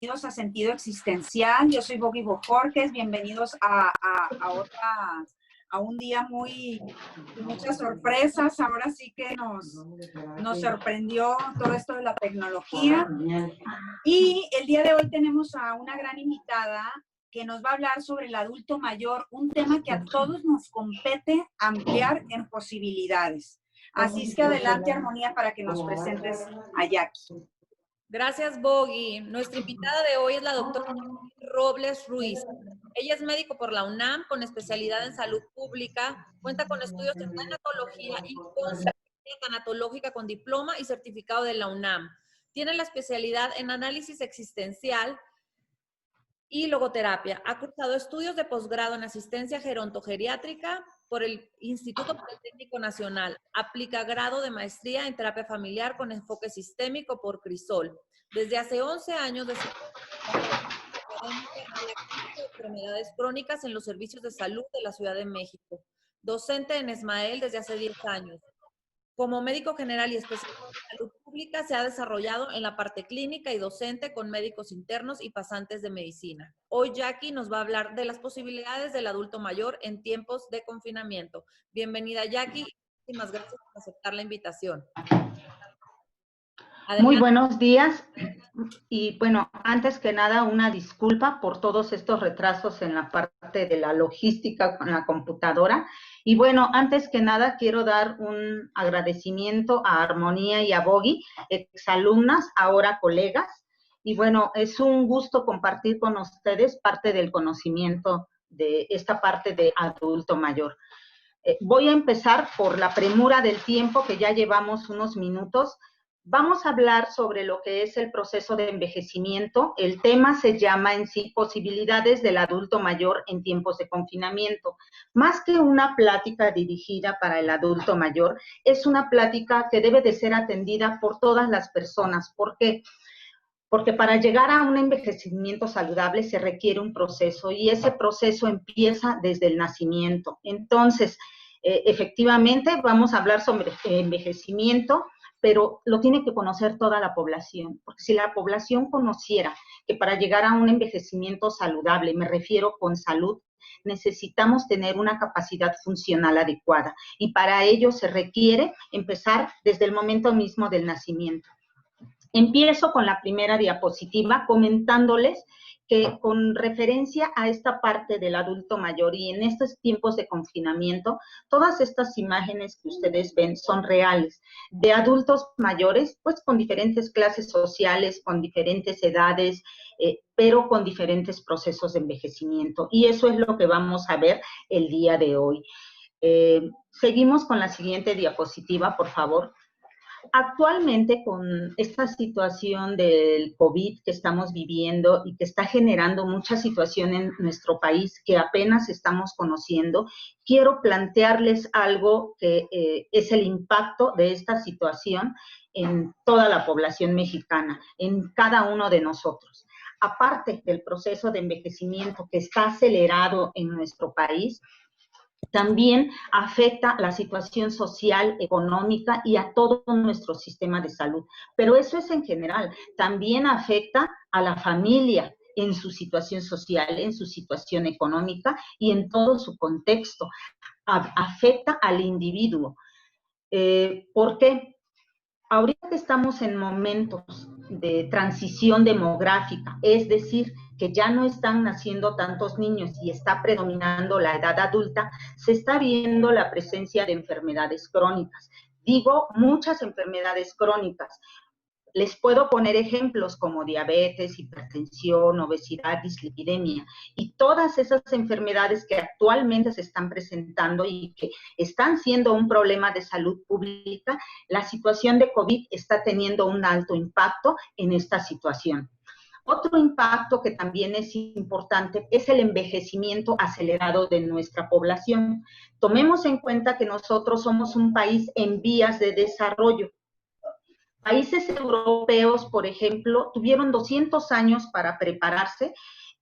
Bienvenidos a Sentido Existencial. Yo soy Bogi Bojorquez. Bienvenidos a un día de muchas sorpresas. Ahora sí que nos sorprendió todo esto de la tecnología. Y el día de hoy tenemos a una gran invitada que nos va a hablar sobre el adulto mayor, un tema que a todos nos compete ampliar en posibilidades. Así es que adelante, Armonía, para que nos presentes a Jackie. Gracias, Bogi. Nuestra invitada de hoy es la doctora Robles Ruiz. Ella es médico por la UNAM con especialidad en salud pública, cuenta con estudios en tanatología y consejería tanatológica con diploma y certificado de la UNAM. Tiene la especialidad en análisis existencial y logoterapia. Ha cursado estudios de posgrado en asistencia gerontogeriátrica por el Instituto Politécnico Nacional. Aplica grado de maestría en terapia familiar con enfoque sistémico por CRISOL. Desde hace 11 años de enfermedades crónicas en los servicios de salud de la Ciudad de México. Docente en ESMAEL desde hace 10 años. Como médico general y especialista en salud pública, se ha desarrollado en la parte clínica y docente con médicos internos y pasantes de medicina. Hoy Jackie nos va a hablar de las posibilidades del adulto mayor en tiempos de confinamiento. Bienvenida, Jackie. Muchísimas gracias por aceptar la invitación. Adelante. Muy buenos días. Y bueno, antes que nada, una disculpa por todos estos retrasos en la parte de la logística con la computadora. Y bueno, antes que nada, quiero dar un agradecimiento a Armonía y a Bogi, exalumnas, ahora colegas. Y bueno, es un gusto compartir con ustedes parte del conocimiento de esta parte de adulto mayor. Voy a empezar por la premura del tiempo, que ya llevamos unos minutos. Vamos a hablar sobre lo que es el proceso de envejecimiento. El tema se llama en sí posibilidades del adulto mayor en tiempos de confinamiento. Más que una plática dirigida para el adulto mayor, es una plática que debe de ser atendida por todas las personas. ¿Por qué? Porque para llegar a un envejecimiento saludable se requiere un proceso y ese proceso empieza desde el nacimiento. Entonces, efectivamente, vamos a hablar sobre envejecimiento, pero lo tiene que conocer toda la población, porque si la población conociera que para llegar a un envejecimiento saludable, me refiero con salud, necesitamos tener una capacidad funcional adecuada y para ello se requiere empezar desde el momento mismo del nacimiento. Empiezo con la primera diapositiva comentándoles que con referencia a esta parte del adulto mayor y en estos tiempos de confinamiento, todas estas imágenes que ustedes ven son reales, de adultos mayores, pues con diferentes clases sociales, con diferentes edades, pero con diferentes procesos de envejecimiento. Y eso es lo que vamos a ver el día de hoy. Seguimos con la siguiente diapositiva, por favor. Actualmente, con esta situación del COVID que estamos viviendo y que está generando mucha situación en nuestro país que apenas estamos conociendo, quiero plantearles algo que es el impacto de esta situación en toda la población mexicana, en cada uno de nosotros. Aparte del proceso de envejecimiento que está acelerado en nuestro país, también afecta la situación social, económica y a todo nuestro sistema de salud. Pero eso es en general. También afecta a la familia en su situación social, en su situación económica y en todo su contexto. Afecta al individuo. ¿Por qué? Ahorita estamos en momentos de transición demográfica, es decir, que ya no están naciendo tantos niños y está predominando la edad adulta, se está viendo la presencia de enfermedades crónicas. Digo, muchas enfermedades crónicas. Les puedo poner ejemplos como diabetes, hipertensión, obesidad, dislipidemia y todas esas enfermedades que actualmente se están presentando y que están siendo un problema de salud pública. La situación de COVID está teniendo un alto impacto en esta situación. Otro impacto que también es importante es el envejecimiento acelerado de nuestra población. Tomemos en cuenta que nosotros somos un país en vías de desarrollo. Países europeos, por ejemplo, tuvieron 200 años para prepararse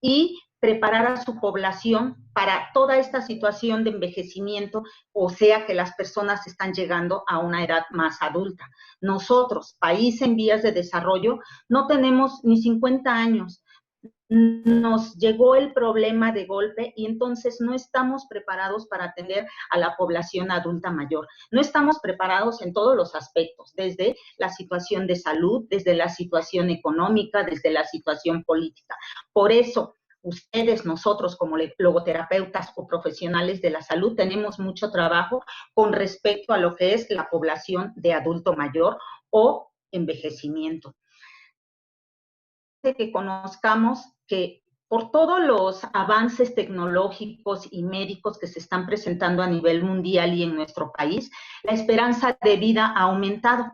y preparar a su población para toda esta situación de envejecimiento, o sea que las personas están llegando a una edad más adulta. Nosotros, país en vías de desarrollo, no tenemos ni 50 años. nos llegó el problema de golpe y entonces no estamos preparados para atender a la población adulta mayor. No estamos preparados en todos los aspectos, desde la situación de salud, desde la situación económica, desde la situación política. Por eso, ustedes, nosotros como logoterapeutas o profesionales de la salud, tenemos mucho trabajo con respecto a lo que es la población de adulto mayor o envejecimiento. Que conozcamos que por todos los avances tecnológicos y médicos que se están presentando a nivel mundial y en nuestro país, la esperanza de vida ha aumentado.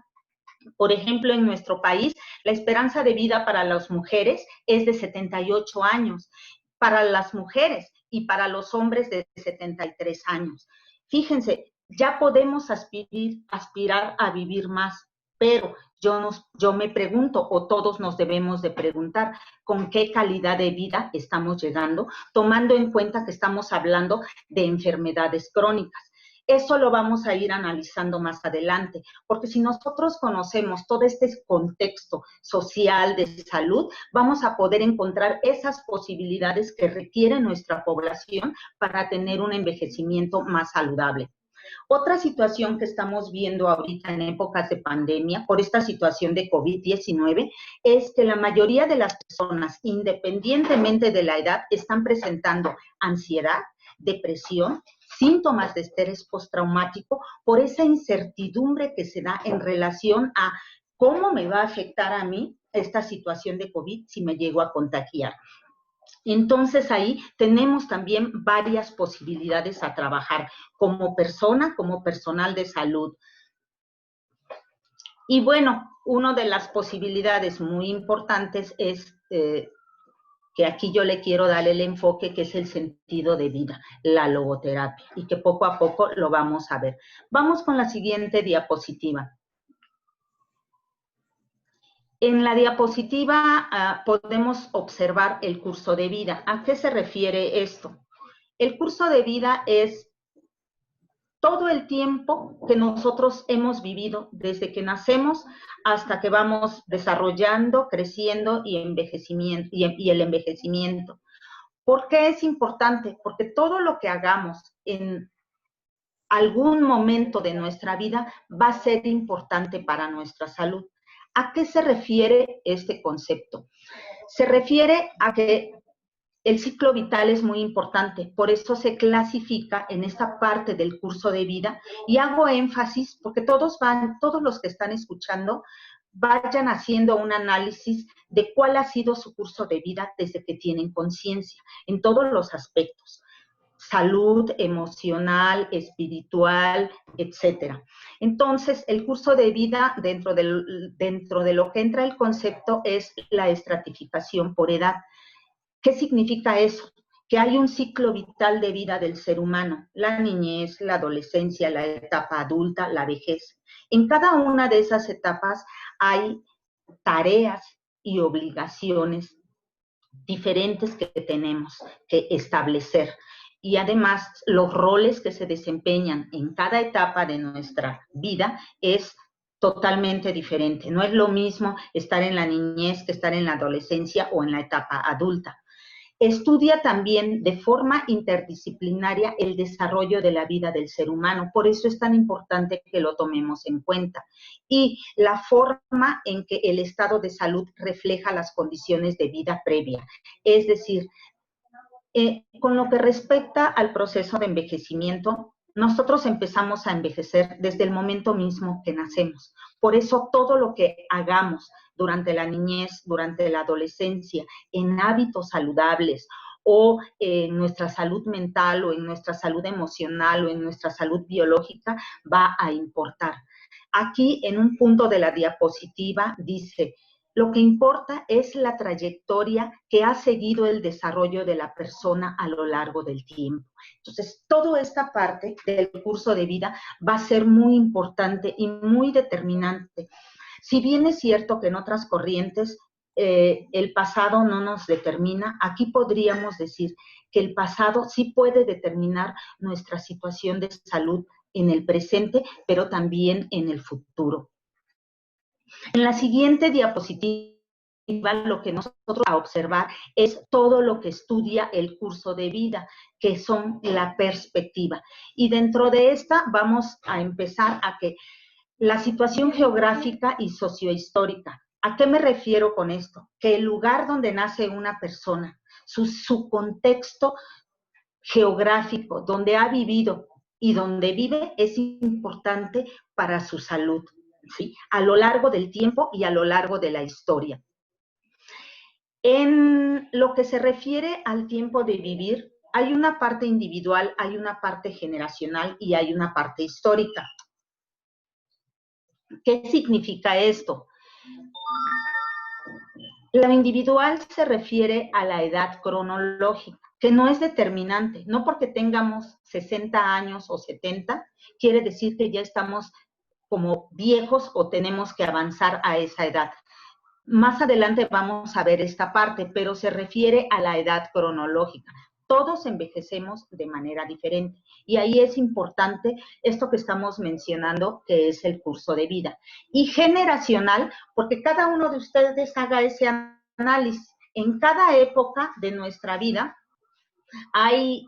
Por ejemplo, en nuestro país, la esperanza de vida para las mujeres es de 78 años, para las mujeres y para los hombres de 73 años. Fíjense, ya podemos aspirar a vivir más, pero yo me pregunto, o todos nos debemos de preguntar, ¿con qué calidad de vida estamos llegando? Tomando en cuenta que estamos hablando de enfermedades crónicas. Eso lo vamos a ir analizando más adelante, porque si nosotros conocemos todo este contexto social de salud, vamos a poder encontrar esas posibilidades que requiere nuestra población para tener un envejecimiento más saludable. Otra situación que estamos viendo ahorita en épocas de pandemia, por esta situación de COVID-19, es que la mayoría de las personas, independientemente de la edad, están presentando ansiedad, depresión, síntomas de estrés postraumático, por esa incertidumbre que se da en relación a cómo me va a afectar a mí esta situación de COVID si me llego a contagiar. Entonces ahí tenemos también varias posibilidades a trabajar como persona, como personal de salud. Y bueno, una de las posibilidades muy importantes es que aquí yo le quiero dar el enfoque que es el sentido de vida, la logoterapia, y que poco a poco lo vamos a ver. Vamos con la siguiente diapositiva. En la diapositiva podemos observar el curso de vida. ¿A qué se refiere esto? El curso de vida es todo el tiempo que nosotros hemos vivido desde que nacemos hasta que vamos desarrollando, creciendo y el envejecimiento. ¿Por qué es importante? Porque todo lo que hagamos en algún momento de nuestra vida va a ser importante para nuestra salud. ¿A qué se refiere este concepto? Se refiere a que el ciclo vital es muy importante, por eso se clasifica en esta parte del curso de vida y hago énfasis porque todos los que están escuchando vayan haciendo un análisis de cuál ha sido su curso de vida desde que tienen conciencia en todos los aspectos. Salud, emocional, espiritual, etcétera. Entonces, el curso de vida dentro de lo que entra el concepto es la estratificación por edad. ¿Qué significa eso? Que hay un ciclo vital de vida del ser humano, la niñez, la adolescencia, la etapa adulta, la vejez. En cada una de esas etapas hay tareas y obligaciones diferentes que tenemos que establecer. Y además, los roles que se desempeñan en cada etapa de nuestra vida es totalmente diferente. No es lo mismo estar en la niñez que estar en la adolescencia o en la etapa adulta. Estudia también de forma interdisciplinaria el desarrollo de la vida del ser humano, por eso es tan importante que lo tomemos en cuenta. Y la forma en que el estado de salud refleja las condiciones de vida previa, es decir, con lo que respecta al proceso de envejecimiento, nosotros empezamos a envejecer desde el momento mismo que nacemos. Por eso todo lo que hagamos durante la niñez, durante la adolescencia, en hábitos saludables o en nuestra salud mental o en nuestra salud emocional o en nuestra salud biológica va a importar. Aquí en un punto de la diapositiva dice: lo que importa es la trayectoria que ha seguido el desarrollo de la persona a lo largo del tiempo. Entonces, toda esta parte del curso de vida va a ser muy importante y muy determinante. Si bien es cierto que en otras corrientes el pasado no nos determina, aquí podríamos decir que el pasado sí puede determinar nuestra situación de salud en el presente, pero también en el futuro. En la siguiente diapositiva lo que nosotros a observar es todo lo que estudia el curso de vida, que son la perspectiva. Y dentro de esta vamos a empezar a que la situación geográfica y sociohistórica. ¿A qué me refiero con esto? Que el lugar donde nace una persona, su contexto geográfico, donde ha vivido y donde vive, es importante para su salud, ¿sí? A lo largo del tiempo y a lo largo de la historia. En lo que se refiere al tiempo de vivir, hay una parte individual, hay una parte generacional y hay una parte histórica. ¿Qué significa esto? Lo individual se refiere a la edad cronológica, que no es determinante. No porque tengamos 60 años o 70, quiere decir que ya estamos como viejos o tenemos que avanzar a esa edad. Más adelante vamos a ver esta parte, pero se refiere a la edad cronológica. Todos envejecemos de manera diferente y ahí es importante esto que estamos mencionando, que es el curso de vida. Y generacional, porque cada uno de ustedes haga ese análisis. En cada época de nuestra vida hay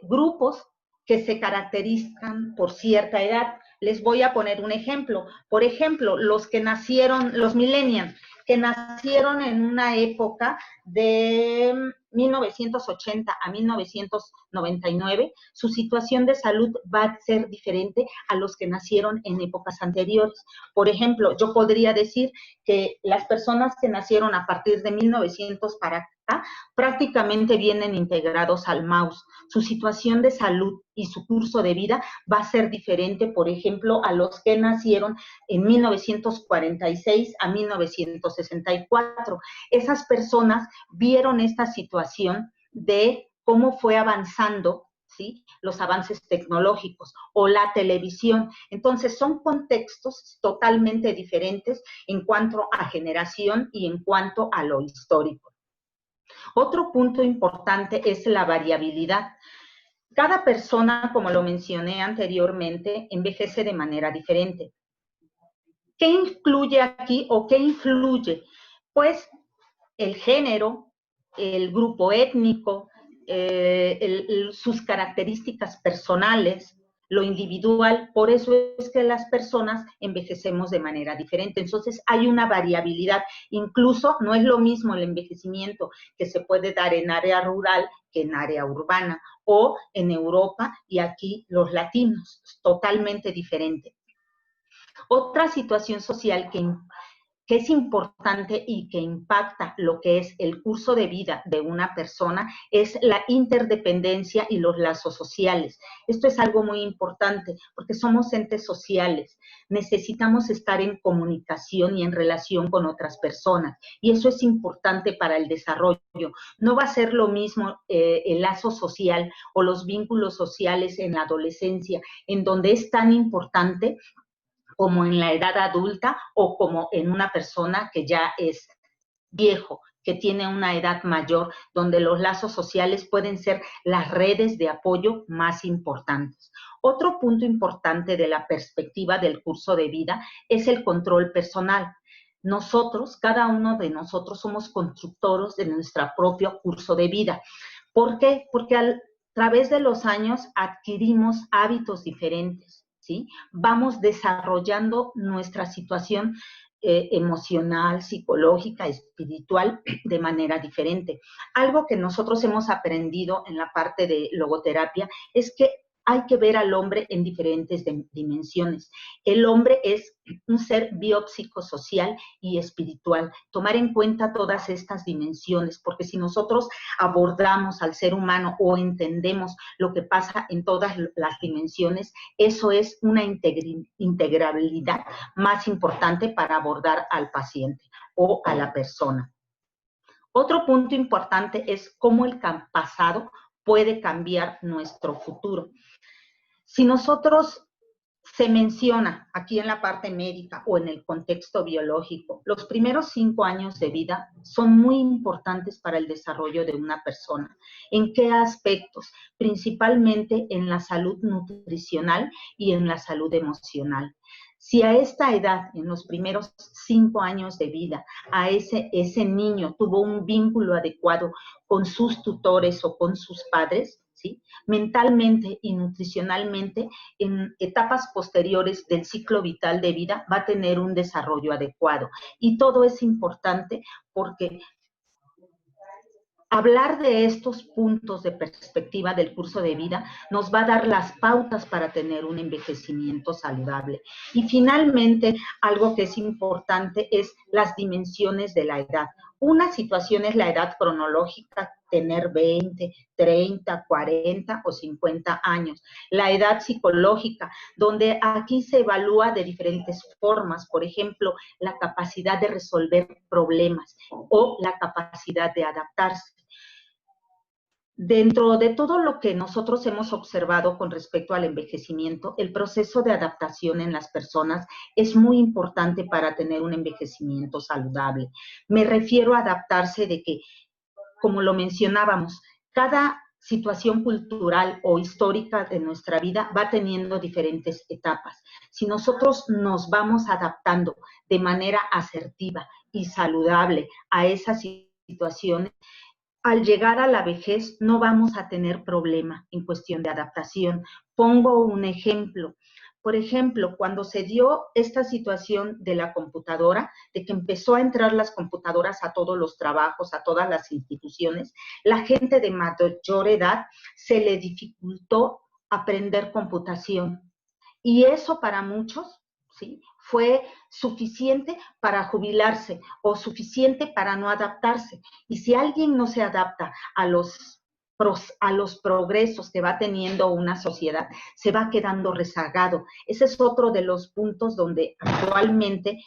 grupos que se caracterizan por cierta edad. Les voy a poner un ejemplo. Por ejemplo, los que nacieron, los millennials, que nacieron en una época de 1980 a 1999, su situación de salud va a ser diferente a los que nacieron en épocas anteriores. Por ejemplo, yo podría decir que las personas que nacieron a partir de 1900 para acá prácticamente vienen integrados al MAUS. Su situación de salud y su curso de vida va a ser diferente, por ejemplo, a los que nacieron en 1946 a 1964. Esas personas vieron esta situación de cómo fue avanzando, ¿sí?, los avances tecnológicos o la televisión. Entonces, son contextos totalmente diferentes en cuanto a generación y en cuanto a lo histórico. Otro punto importante es la variabilidad. Cada persona, como lo mencioné anteriormente, envejece de manera diferente. ¿Qué incluye aquí o qué influye? Pues el género, el grupo étnico, sus características personales, lo individual. Por eso es que las personas envejecemos de manera diferente. Entonces hay una variabilidad. Incluso no es lo mismo el envejecimiento que se puede dar en área rural que en área urbana, o en Europa y aquí los latinos, totalmente diferente. Otra situación social que es importante y que impacta lo que es el curso de vida de una persona es la interdependencia y los lazos sociales. Esto es algo muy importante porque somos entes sociales, necesitamos estar en comunicación y en relación con otras personas y eso es importante para el desarrollo. No va a ser lo mismo el lazo social o los vínculos sociales en la adolescencia, en donde es tan importante como en la edad adulta o como en una persona que ya es viejo, que tiene una edad mayor, donde los lazos sociales pueden ser las redes de apoyo más importantes. Otro punto importante de la perspectiva del curso de vida es el control personal. Nosotros, cada uno de nosotros somos constructores de nuestro propio curso de vida. ¿Por qué? Porque a través de los años adquirimos hábitos diferentes, ¿sí? Vamos desarrollando nuestra situación emocional, psicológica, espiritual de manera diferente. Algo que nosotros hemos aprendido en la parte de logoterapia es que hay que ver al hombre en diferentes dimensiones. El hombre es un ser biopsicosocial y espiritual. Tomar en cuenta todas estas dimensiones, porque si nosotros abordamos al ser humano o entendemos lo que pasa en todas las dimensiones, eso es una integrabilidad más importante para abordar al paciente o a la persona. Otro punto importante es cómo el pasado puede cambiar nuestro futuro. Si nosotros se menciona aquí en la parte médica o en el contexto biológico, los primeros 5 años de vida son muy importantes para el desarrollo de una persona. ¿En qué aspectos? Principalmente en la salud nutricional y en la salud emocional. Si a esta edad, en los primeros 5 años de vida, a ese niño tuvo un vínculo adecuado con sus tutores o con sus padres, ¿sí? Mentalmente y nutricionalmente, en etapas posteriores del ciclo vital de vida, va a tener un desarrollo adecuado. Y todo es importante porque hablar de estos puntos de perspectiva del curso de vida nos va a dar las pautas para tener un envejecimiento saludable. Y finalmente, algo que es importante es las dimensiones de la edad. Una situación es la edad cronológica, tener 20, 30, 40 o 50 años. La edad psicológica, donde aquí se evalúa de diferentes formas, por ejemplo, la capacidad de resolver problemas o la capacidad de adaptarse. Dentro de todo lo que nosotros hemos observado con respecto al envejecimiento, el proceso de adaptación en las personas es muy importante para tener un envejecimiento saludable. Me refiero a adaptarse de que, como lo mencionábamos, cada situación cultural o histórica de nuestra vida va teniendo diferentes etapas. Si nosotros nos vamos adaptando de manera asertiva y saludable a esas situaciones, al llegar a la vejez no vamos a tener problema en cuestión de adaptación. Pongo un ejemplo. Por ejemplo, cuando se dio esta situación de la computadora, de que empezó a entrar las computadoras a todos los trabajos, a todas las instituciones, la gente de mayor edad se le dificultó aprender computación. Y eso para muchos, ¿sí?, fue suficiente para jubilarse o suficiente para no adaptarse. Y si alguien no se adapta a los progresos que va teniendo una sociedad, se va quedando rezagado. Ese es otro de los puntos donde actualmente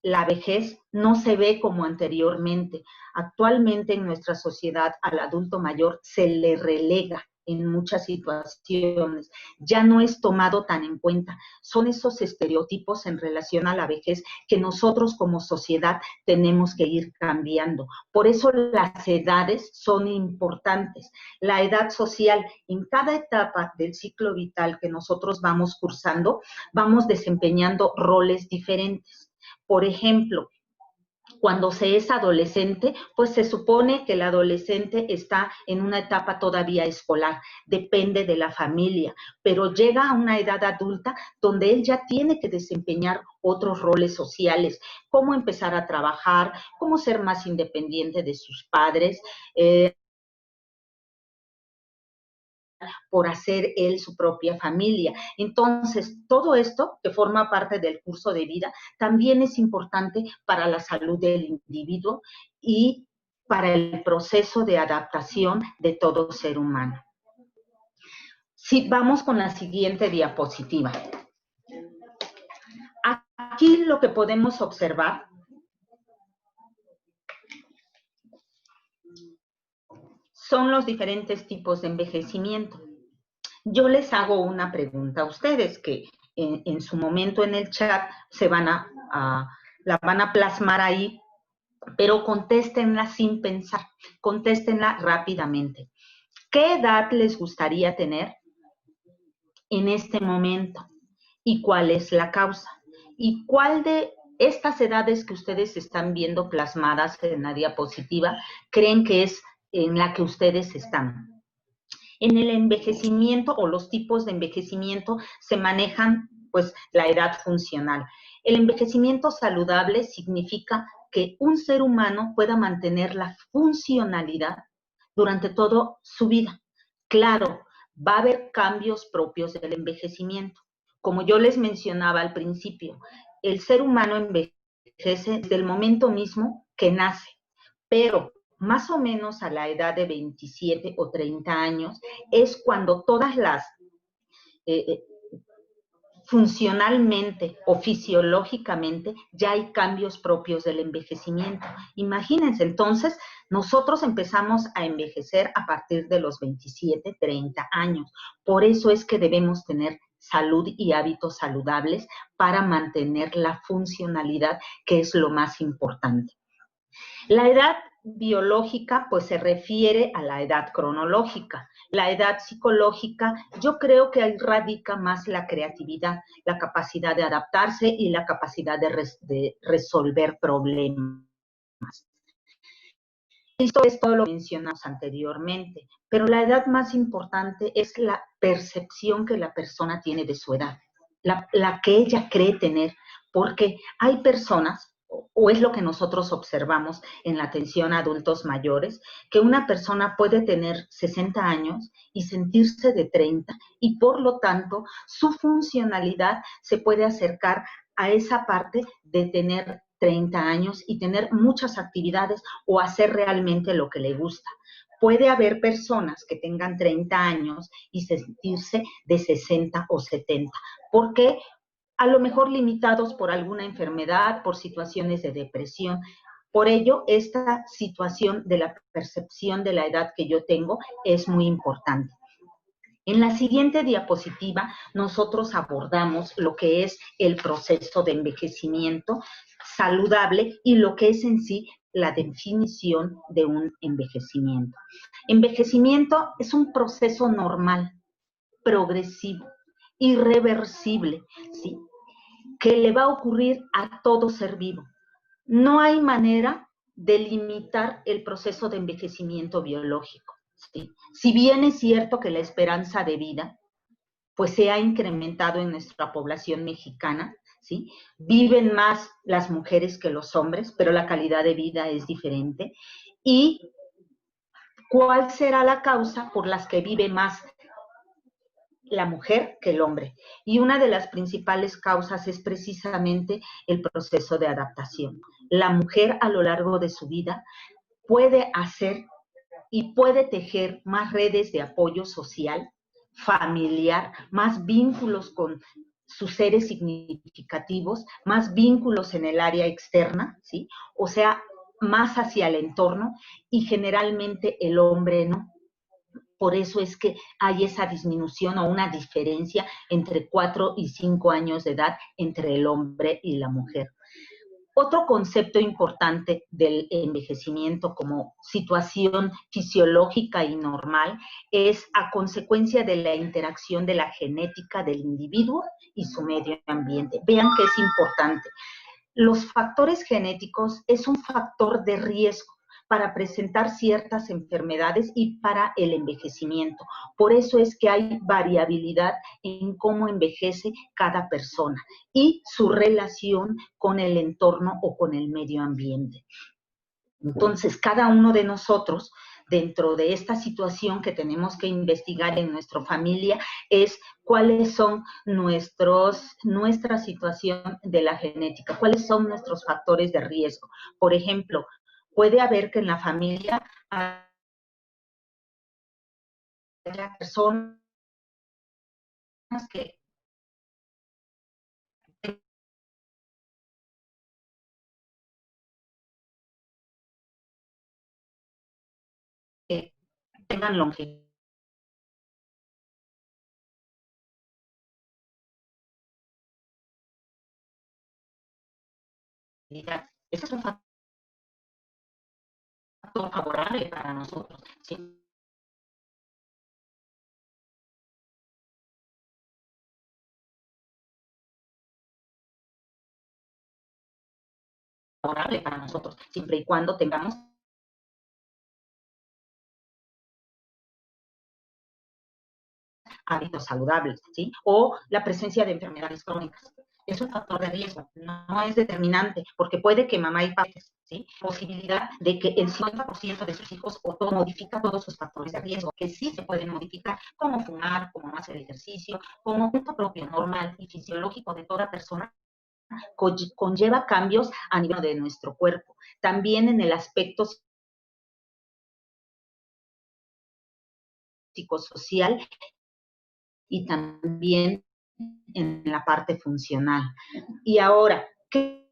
la vejez no se ve como anteriormente. Actualmente en nuestra sociedad al adulto mayor se le relega en muchas situaciones, ya no es tomado tan en cuenta. Son esos estereotipos en relación a la vejez que nosotros como sociedad tenemos que ir cambiando. Por eso las edades son importantes. La edad social, en cada etapa del ciclo vital que nosotros vamos cursando, vamos desempeñando roles diferentes. Por ejemplo, cuando se es adolescente, pues se supone que el adolescente está en una etapa todavía escolar, depende de la familia, pero llega a una edad adulta donde él ya tiene que desempeñar otros roles sociales, cómo empezar a trabajar, cómo ser más independiente de sus padres, por hacer él su propia familia. Entonces, todo esto que forma parte del curso de vida también es importante para la salud del individuo y para el proceso de adaptación de todo ser humano. Sí, vamos con la siguiente diapositiva. Aquí lo que podemos observar son los diferentes tipos de envejecimiento. Yo les hago una pregunta a ustedes que en su momento en el chat la van a plasmar ahí, pero contéstenla sin pensar, contéstenla rápidamente. ¿Qué edad les gustaría tener en este momento? ¿Y cuál es la causa? ¿Y cuál de estas edades que ustedes están viendo plasmadas en la diapositiva creen que es en la que ustedes están? En el envejecimiento o los tipos de envejecimiento se manejan pues la edad funcional. El envejecimiento saludable significa que un ser humano pueda mantener la funcionalidad durante toda su vida. Claro, va a haber cambios propios del envejecimiento. Como yo les mencionaba al principio, el ser humano envejece desde el momento mismo que nace, pero más o menos a la edad de 27 o 30 años es cuando todas las funcionalmente o fisiológicamente ya hay cambios propios del envejecimiento. Imagínense, entonces nosotros empezamos a envejecer a partir de los 27, 30 años. Por eso es que debemos tener salud y hábitos saludables para mantener la funcionalidad, que es lo más importante. La edad biológica pues se refiere a la edad cronológica. La edad psicológica, yo creo que ahí radica más la creatividad, la capacidad de adaptarse y la capacidad de resolver problemas. Esto es todo lo que mencionamos anteriormente, pero la edad más importante es la percepción que la persona tiene de su edad, la que ella cree tener, porque hay personas, o es lo que nosotros observamos en la atención a adultos mayores, que una persona puede tener 60 años y sentirse de 30 y por lo tanto su funcionalidad se puede acercar a esa parte de tener 30 años y tener muchas actividades o hacer realmente lo que le gusta. Puede haber personas que tengan 30 años y sentirse de 60 o 70. ¿Por qué? A lo mejor limitados por alguna enfermedad, por situaciones de depresión. Por ello, esta situación de la percepción de la edad que yo tengo es muy importante. En la siguiente diapositiva, nosotros abordamos lo que es el proceso de envejecimiento saludable y lo que es en sí la definición de un envejecimiento. Envejecimiento es un proceso normal, progresivo, irreversible, ¿sí?, que le va a ocurrir a todo ser vivo. No hay manera de limitar el proceso de envejecimiento biológico, ¿sí? Si bien es cierto que la esperanza de vida pues se ha incrementado en nuestra población mexicana, ¿sí? Viven más las mujeres que los hombres, pero la calidad de vida es diferente. ¿Y cuál será la causa por las que vive más la mujer que el hombre? Y una de las principales causas es precisamente el proceso de adaptación. La mujer a lo largo de su vida puede hacer y puede tejer más redes de apoyo social, familiar, más vínculos con sus seres significativos, más vínculos en el área externa, ¿sí? O sea, más hacia el entorno, y generalmente el hombre no. Por eso es que hay esa disminución o una diferencia entre 4 y 5 años de edad entre el hombre y la mujer. Otro concepto importante del envejecimiento como situación fisiológica y normal es a consecuencia de la interacción de la genética del individuo y su medio ambiente. Vean que es importante. Los factores genéticos es un factor de riesgo para presentar ciertas enfermedades y para el envejecimiento. Por eso es que hay variabilidad en cómo envejece cada persona y su relación con el entorno o con el medio ambiente. Entonces, cada uno de nosotros, dentro de esta situación que tenemos que investigar en nuestra familia, es cuáles son nuestra situación de la genética, cuáles son nuestros factores de riesgo. Por ejemplo, puede haber que en la familia haya personas que tengan longevidad. Ese es un factor favorable para nosotros, ¿sí? Favorable para nosotros, siempre y cuando tengamos hábitos saludables, ¿sí? O la presencia de enfermedades crónicas. Es un factor de riesgo, no es determinante, porque puede que mamá y papá, ¿sí? Posibilidad de que el 50% de sus hijos modifica todos sus factores de riesgo, que sí se pueden modificar, como fumar, como no hacer ejercicio, como un propio normal y fisiológico de toda persona, conlleva cambios a nivel de nuestro cuerpo. También en el aspecto psicosocial y también en la parte funcional. Y ahora, ¿qué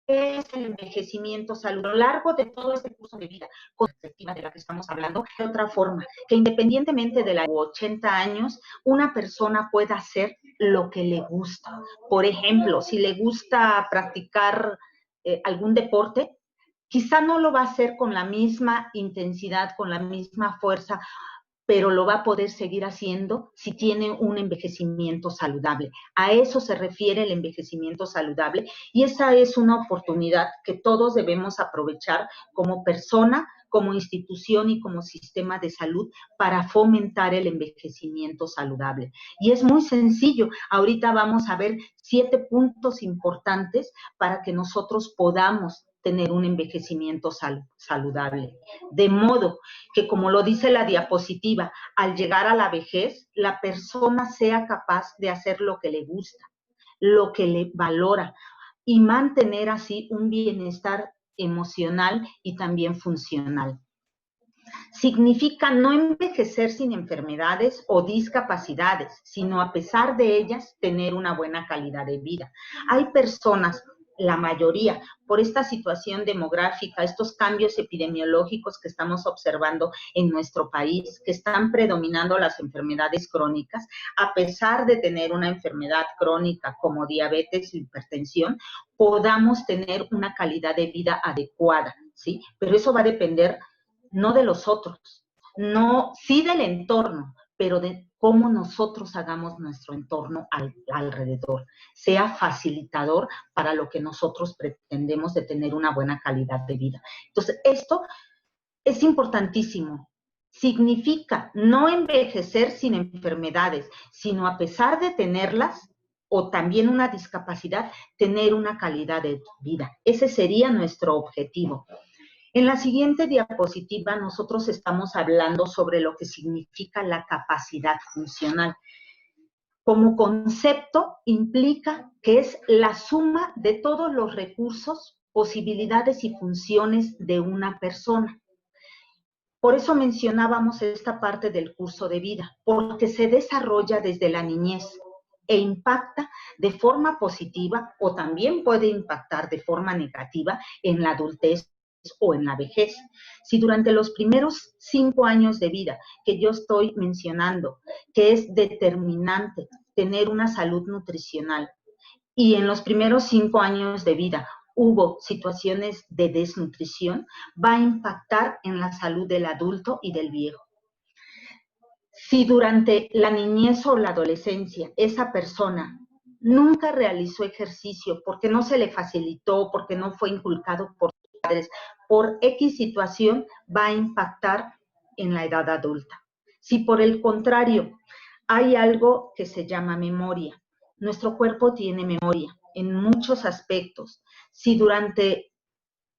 es el envejecimiento saludable? A lo largo de todo este curso de vida, con la perspectiva de la que estamos hablando, de otra forma, que independientemente de los 80 años, una persona pueda hacer lo que le gusta. Por ejemplo, si le gusta practicar algún deporte, quizá no lo va a hacer con la misma intensidad, con la misma fuerza, pero lo va a poder seguir haciendo si tiene un envejecimiento saludable. A eso se refiere el envejecimiento saludable y esa es una oportunidad que todos debemos aprovechar como persona, como institución y como sistema de salud para fomentar el envejecimiento saludable. Y es muy sencillo. Ahorita vamos a ver 7 puntos importantes para que nosotros podamos tener un envejecimiento saludable. De modo que, como lo dice la diapositiva, al llegar a la vejez, la persona sea capaz de hacer lo que le gusta, lo que le valora y mantener así un bienestar emocional y también funcional. Significa no envejecer sin enfermedades o discapacidades, sino a pesar de ellas tener una buena calidad de vida. Hay personas, la mayoría, por esta situación demográfica, estos cambios epidemiológicos que estamos observando en nuestro país, que están predominando las enfermedades crónicas, a pesar de tener una enfermedad crónica como diabetes, hipertensión, podamos tener una calidad de vida adecuada, ¿sí? Pero eso va a depender no de los otros, no, sí del entorno, pero de cómo nosotros hagamos nuestro entorno alrededor, sea facilitador para lo que nosotros pretendemos de tener una buena calidad de vida. Entonces, esto es importantísimo. Significa no envejecer sin enfermedades, sino a pesar de tenerlas, o también una discapacidad, tener una calidad de vida. Ese sería nuestro objetivo. En la siguiente diapositiva nosotros estamos hablando sobre lo que significa la capacidad funcional. Como concepto implica que es la suma de todos los recursos, posibilidades y funciones de una persona. Por eso mencionábamos esta parte del curso de vida, porque se desarrolla desde la niñez e impacta de forma positiva o también puede impactar de forma negativa en la adultez o en la vejez. Si durante los primeros 5 años de vida que yo estoy mencionando, que es determinante tener una salud nutricional, y en los primeros 5 años de vida hubo situaciones de desnutrición, va a impactar en la salud del adulto y del viejo. Si durante la niñez o la adolescencia esa persona nunca realizó ejercicio porque no se le facilitó, porque no fue inculcado por sus padres, por X situación, va a impactar en la edad adulta. Si por el contrario hay algo que se llama memoria, nuestro cuerpo tiene memoria en muchos aspectos. Si durante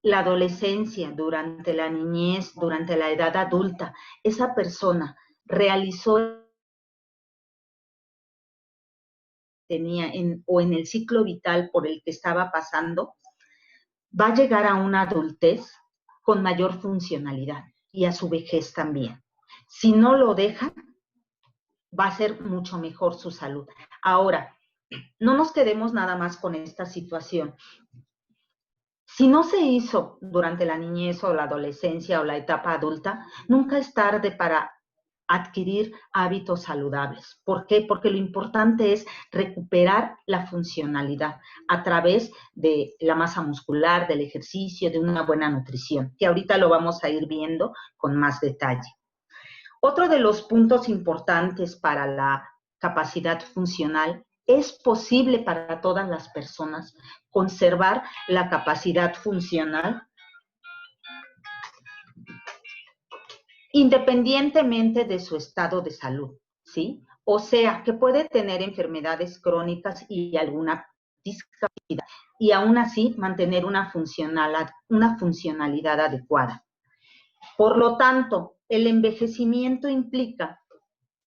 la adolescencia, durante la niñez, durante la edad adulta, esa persona realizó o en el ciclo vital por el que estaba pasando, va a llegar a una adultez con mayor funcionalidad y a su vejez también. Si no lo deja, va a ser mucho mejor su salud. Ahora, no nos quedemos nada más con esta situación. Si no se hizo durante la niñez o la adolescencia o la etapa adulta, nunca es tarde para adquirir hábitos saludables. ¿Por qué? Porque lo importante es recuperar la funcionalidad a través de la masa muscular, del ejercicio, de una buena nutrición, que ahorita lo vamos a ir viendo con más detalle. Otro de los puntos importantes para la capacidad funcional: es posible para todas las personas conservar la capacidad funcional independientemente de su estado de salud, ¿sí? O sea, que puede tener enfermedades crónicas y alguna discapacidad y aún así mantener una funcionalidad adecuada. Por lo tanto, el envejecimiento implica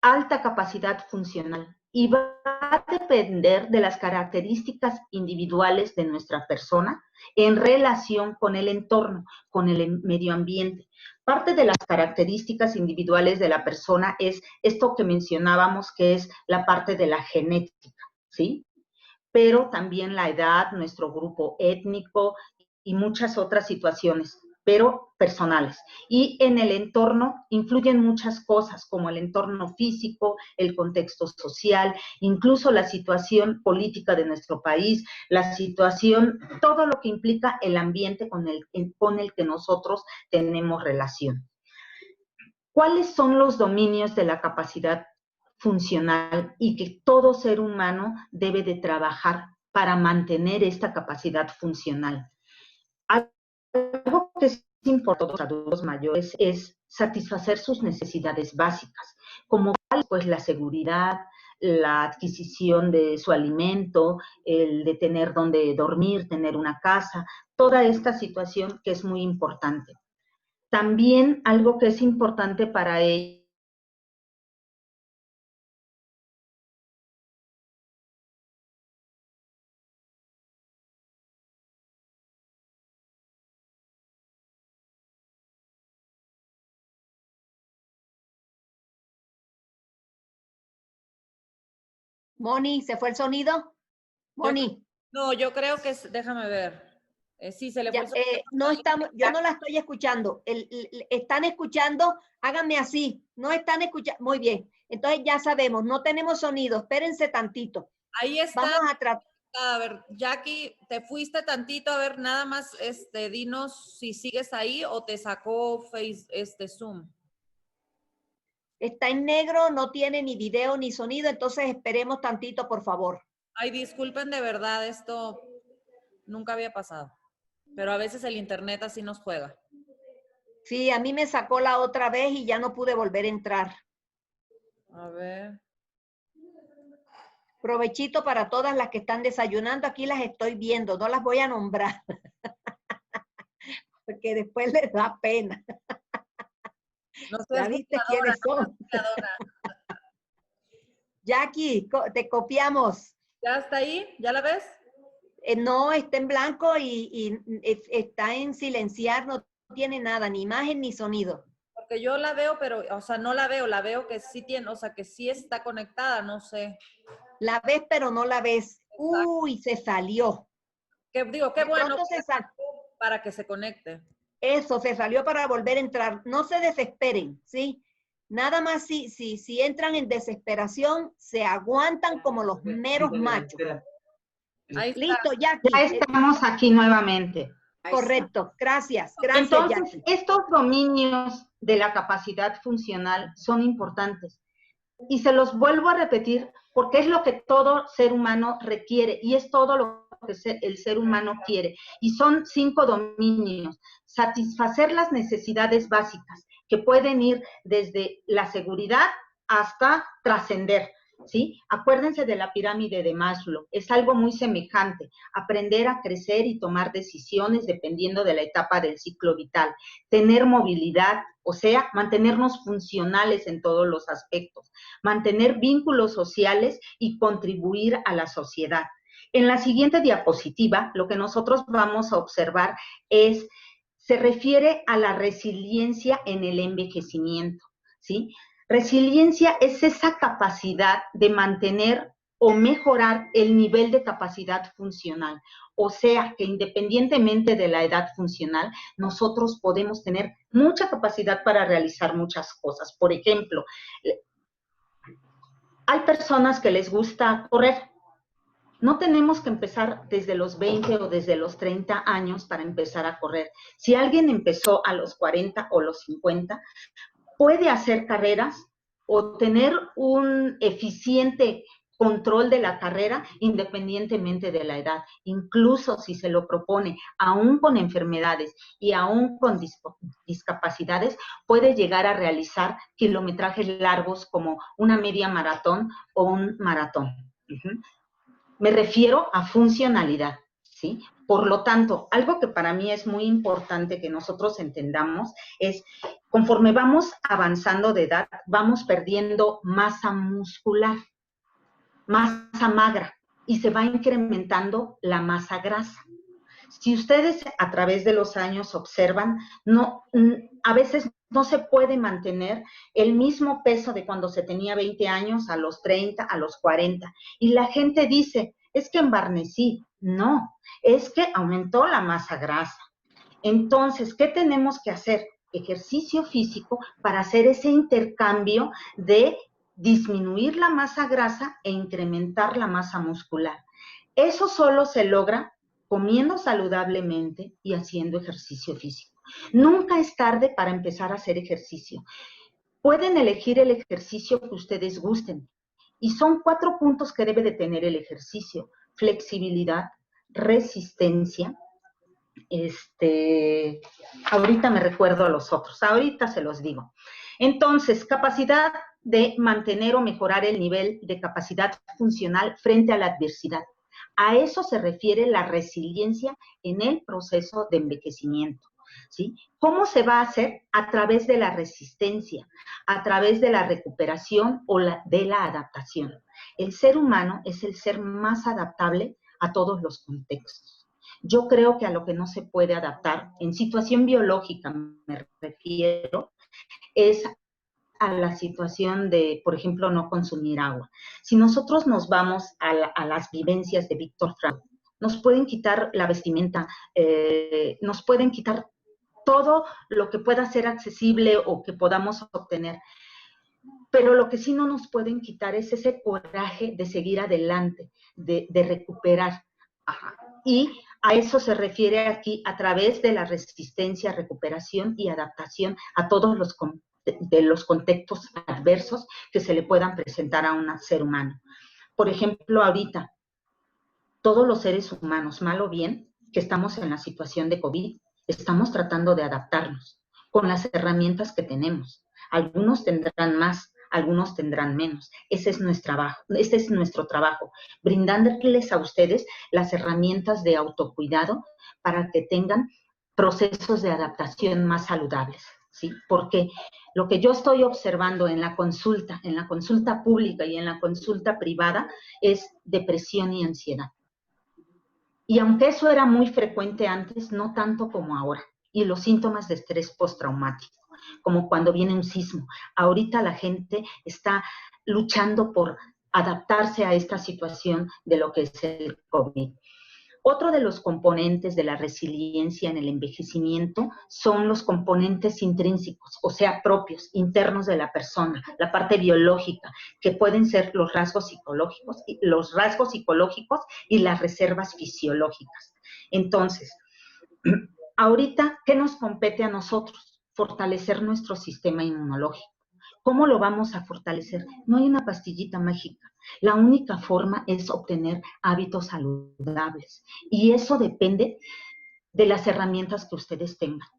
alta capacidad funcional y va a depender de las características individuales de nuestra persona en relación con el entorno, con el medio ambiente. Parte de las características individuales de la persona es esto que mencionábamos, que es la parte de la genética, ¿sí? Pero también la edad, nuestro grupo étnico y muchas otras situaciones. pero personales. Y en el entorno influyen muchas cosas, como el entorno físico, el contexto social, incluso la situación política de nuestro país, la situación, todo lo que implica el ambiente con el que nosotros tenemos relación. ¿Cuáles son los dominios de la capacidad funcional y que todo ser humano debe de trabajar para mantener esta capacidad funcional? Algo que es importante para los adultos mayores es satisfacer sus necesidades básicas, como pues la seguridad, la adquisición de su alimento, el de tener donde dormir, tener una casa, toda esta situación que es muy importante. También algo que es importante para ellos Moni, ¿se fue el sonido? Moni. No, yo creo que, déjame ver. Sí, se le fue el sonido. No estamos, yo no la estoy escuchando. Están escuchando, háganme así. No están escuchando. Muy bien. Entonces ya sabemos, no tenemos sonido. Espérense tantito. Ahí está. Vamos a tratar. A ver, Jackie, te fuiste tantito, a ver, nada más, dinos si sigues ahí o te sacó Zoom. Está en negro, no tiene ni video ni sonido, entonces esperemos tantito, por favor. Ay, disculpen, de verdad, esto nunca había pasado, pero a veces el internet así nos juega. Sí, a mí me sacó la otra vez y ya no pude volver a entrar. A ver. Provechito para todas las que están desayunando, aquí las estoy viendo, no las voy a nombrar, porque después les da pena. No sé, ¿Ya viste quiénes son? Jackie, te copiamos. ¿Ya está ahí? ¿Ya la ves? No, está en blanco y está en silenciar, no tiene nada, ni imagen ni sonido. Porque yo la veo, pero, o sea, no la veo que sí tiene, o sea, que sí está conectada, no sé. La ves, pero no la ves. Exacto. Uy, se salió. Qué bueno para que se conecte. Eso, se salió para volver a entrar. No se desesperen, ¿sí? Nada más si entran en desesperación, se aguantan como los meros machos. Ahí está. Listo, Jackie. Ya estamos aquí nuevamente. Correcto, gracias. Gracias, entonces, Jackie. Estos dominios de la capacidad funcional son importantes. Y se los vuelvo a repetir porque es lo que todo ser humano requiere y es todo lo que el ser humano quiere. Y son 5 dominios. Satisfacer las necesidades básicas, que pueden ir desde la seguridad hasta trascender, ¿sí? Acuérdense de la pirámide de Maslow, es algo muy semejante, aprender a crecer y tomar decisiones dependiendo de la etapa del ciclo vital, tener movilidad, o sea, mantenernos funcionales en todos los aspectos, mantener vínculos sociales y contribuir a la sociedad. En la siguiente diapositiva, lo que nosotros vamos a observar se refiere a la resiliencia en el envejecimiento, ¿sí? Resiliencia es esa capacidad de mantener o mejorar el nivel de capacidad funcional. O sea, que independientemente de la edad funcional, nosotros podemos tener mucha capacidad para realizar muchas cosas. Por ejemplo, hay personas que les gusta correr. No tenemos que empezar desde los 20 o desde los 30 años para empezar a correr. Si alguien empezó a los 40 o los 50, puede hacer carreras o tener un eficiente control de la carrera independientemente de la edad, incluso si se lo propone, aún con enfermedades y aún con discapacidades, puede llegar a realizar kilometrajes largos como una media maratón o un maratón. Me refiero a funcionalidad, ¿sí? Por lo tanto, algo que para mí es muy importante que nosotros entendamos es, conforme vamos avanzando de edad, vamos perdiendo masa muscular, masa magra, y se va incrementando la masa grasa. Si ustedes a través de los años observan, a veces no se puede mantener el mismo peso de cuando se tenía 20 años a los 30, a los 40. Y la gente dice, es que embarnecí. No, es que aumentó la masa grasa. Entonces, ¿qué tenemos que hacer? Ejercicio físico para hacer ese intercambio de disminuir la masa grasa e incrementar la masa muscular. Eso solo se logra comiendo saludablemente y haciendo ejercicio físico. Nunca es tarde para empezar a hacer ejercicio. Pueden elegir el ejercicio que ustedes gusten. Y son 4 puntos que debe de tener el ejercicio: flexibilidad, resistencia, ahorita me recuerdo a los otros, ahorita se los digo. Entonces, capacidad de mantener o mejorar el nivel de capacidad funcional frente a la adversidad. A eso se refiere la resiliencia en el proceso de envejecimiento, ¿sí? ¿Cómo se va a hacer? A través de la resistencia, a través de la recuperación o de la adaptación. El ser humano es el ser más adaptable a todos los contextos. Yo creo que a lo que no se puede adaptar, en situación biológica me refiero, es a la situación de, por ejemplo, no consumir agua. Si nosotros nos vamos a las vivencias de Víctor Frank, nos pueden quitar la vestimenta, nos pueden quitar todo lo que pueda ser accesible o que podamos obtener. Pero lo que sí no nos pueden quitar es ese coraje de seguir adelante, de recuperar. Ajá. Y a eso se refiere aquí a través de la resistencia, recuperación y adaptación a todos los contextos adversos que se le puedan presentar a un ser humano. Por ejemplo, ahorita, todos los seres humanos, mal o bien, que estamos en la situación de COVID, estamos tratando de adaptarnos con las herramientas que tenemos. Algunos tendrán más, algunos tendrán menos. Ese es nuestro trabajo, brindándoles a ustedes las herramientas de autocuidado para que tengan procesos de adaptación más saludables, ¿sí? Porque lo que yo estoy observando en la consulta pública y en la consulta privada es depresión y ansiedad. Y aunque eso era muy frecuente antes, no tanto como ahora. Y los síntomas de estrés postraumático, como cuando viene un sismo. Ahorita la gente está luchando por adaptarse a esta situación de lo que es el COVID. Otro de los componentes de la resiliencia en el envejecimiento son los componentes intrínsecos, o sea, propios, internos de la persona, la parte biológica, que pueden ser los rasgos psicológicos y las reservas fisiológicas. Entonces, ahorita, ¿qué nos compete a nosotros? Fortalecer nuestro sistema inmunológico. ¿Cómo lo vamos a fortalecer? No hay una pastillita mágica. La única forma es obtener hábitos saludables. Y eso depende de las herramientas que ustedes tengan.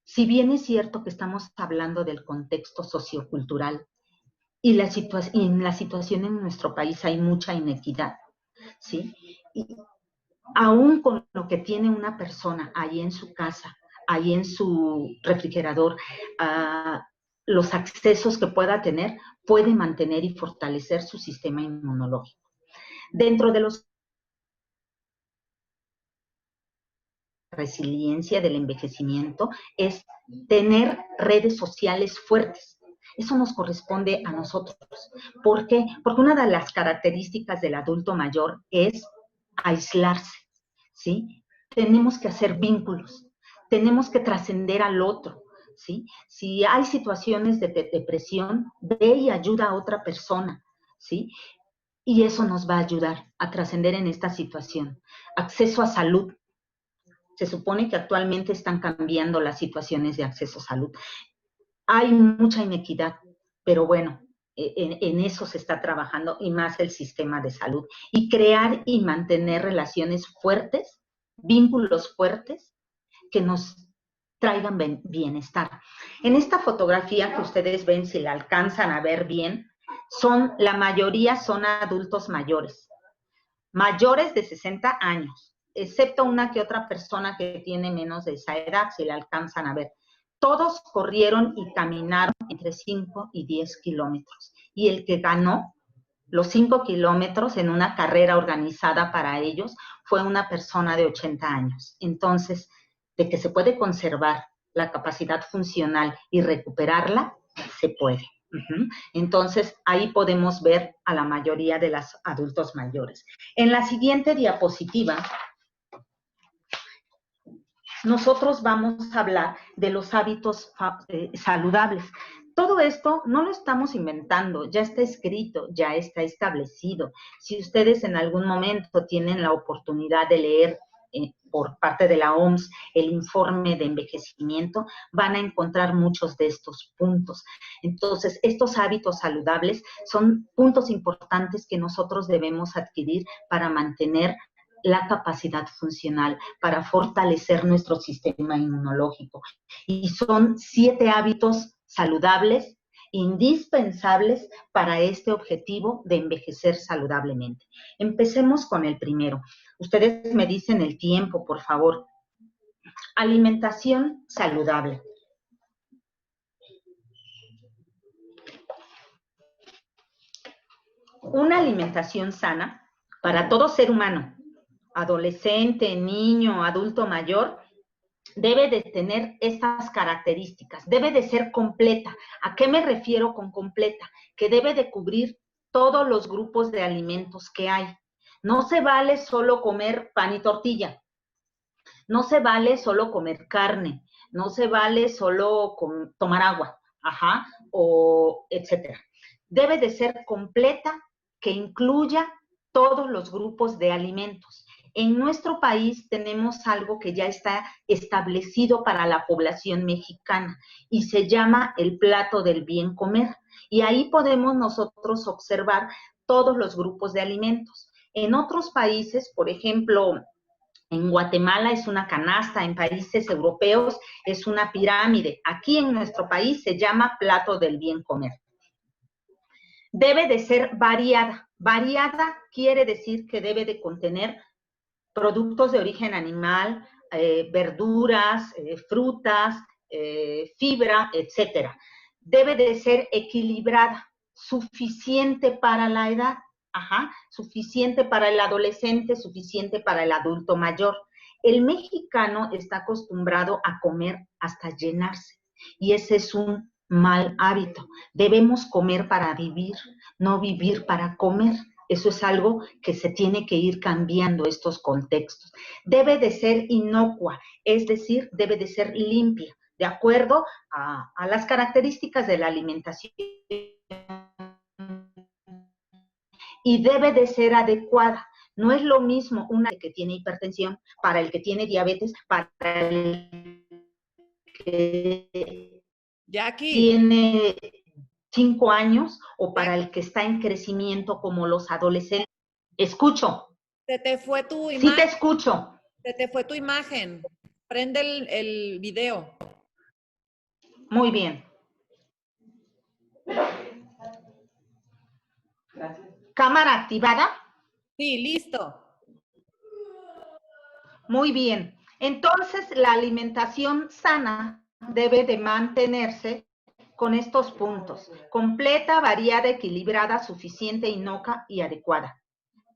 Si bien es cierto que estamos hablando del contexto sociocultural y en la situación en nuestro país hay mucha inequidad, ¿sí? Y aún con lo que tiene una persona ahí en su casa, ahí en su refrigerador, los accesos que pueda tener, puede mantener y fortalecer su sistema inmunológico. Dentro de los resiliencia del envejecimiento es tener redes sociales fuertes. Eso nos corresponde a nosotros. ¿Por qué? Porque una de las características del adulto mayor es aislarse, ¿sí? Tenemos que hacer vínculos, tenemos que trascender al otro, ¿sí? Si hay situaciones de depresión, ve y ayuda a otra persona, ¿sí? Y eso nos va a ayudar a trascender en esta situación. Acceso a salud. Se supone que actualmente están cambiando las situaciones de acceso a salud. Hay mucha inequidad, pero bueno, en eso se está trabajando y más el sistema de salud. Y crear y mantener relaciones fuertes, vínculos fuertes que nos traigan bienestar. En esta fotografía que ustedes ven, si la alcanzan a ver bien, la mayoría son adultos mayores de 60 años, excepto una que otra persona que tiene menos de esa edad, si la alcanzan a ver. Todos corrieron y caminaron entre 5 y 10 kilómetros. Y el que ganó los 5 kilómetros en una carrera organizada para ellos fue una persona de 80 años. Entonces, de que se puede conservar la capacidad funcional y recuperarla, se puede. Entonces, ahí podemos ver a la mayoría de los adultos mayores. En la siguiente diapositiva nosotros vamos a hablar de los hábitos saludables. Todo esto no lo estamos inventando, ya está escrito, ya está establecido. Si ustedes en algún momento tienen la oportunidad de leer por parte de la OMS el informe de envejecimiento, van a encontrar muchos de estos puntos. Entonces, estos hábitos saludables son puntos importantes que nosotros debemos adquirir para mantener la capacidad funcional, para fortalecer nuestro sistema inmunológico. Y son 7 hábitos saludables, indispensables para este objetivo de envejecer saludablemente. Empecemos con el primero. Ustedes me dicen el tiempo, por favor. Alimentación saludable. Una alimentación sana para todo ser humano, adolescente, niño, adulto mayor, debe de tener estas características, debe de ser completa. ¿A qué me refiero con completa? Que debe de cubrir todos los grupos de alimentos que hay. No se vale solo comer pan y tortilla, no se vale solo comer carne, no se vale solo tomar agua, o etcétera. Debe de ser completa, que incluya todos los grupos de alimentos. En nuestro país tenemos algo que ya está establecido para la población mexicana y se llama el plato del bien comer. Y ahí podemos nosotros observar todos los grupos de alimentos. En otros países, por ejemplo, en Guatemala es una canasta, en países europeos es una pirámide. Aquí en nuestro país se llama plato del bien comer. Debe de ser variada. Variada quiere decir que debe de contener productos de origen animal, verduras, frutas, fibra, etc. Debe de ser equilibrada, suficiente para la edad, suficiente para el adolescente, suficiente para el adulto mayor. El mexicano está acostumbrado a comer hasta llenarse y ese es un mal hábito. Debemos comer para vivir, no vivir para comer. Eso es algo que se tiene que ir cambiando estos contextos. Debe de ser inocua, es decir, debe de ser limpia, de acuerdo a las características de la alimentación. Y debe de ser adecuada. No es lo mismo una que tiene hipertensión, para el que tiene diabetes, para el que tiene 5 años o para el que está en crecimiento como los adolescentes. Escucho. Se te fue tu imagen. Sí te escucho. Se te fue tu imagen. Prende el video. Muy bien. Gracias. ¿Cámara activada? Sí, listo. Muy bien. Entonces, la alimentación sana debe de mantenerse con estos puntos: completa, variada, equilibrada, suficiente, inocua y adecuada.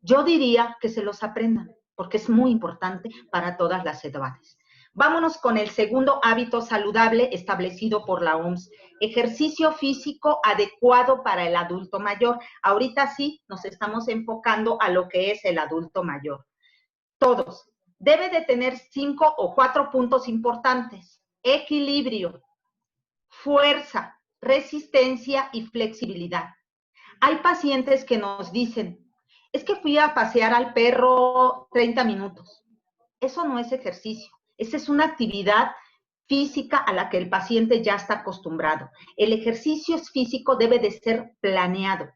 Yo diría que se los aprendan, porque es muy importante para todas las edades. Vámonos con el segundo hábito saludable establecido por la OMS: ejercicio físico adecuado para el adulto mayor. Ahorita sí nos estamos enfocando a lo que es el adulto mayor. Todos. Debe de tener 5 o 4 puntos importantes: equilibrio, fuerza, resistencia y flexibilidad. Hay pacientes que nos dicen: es que fui a pasear al perro 30 minutos. Eso no es ejercicio. Esa es una actividad física a la que el paciente ya está acostumbrado. El ejercicio físico debe de ser planeado,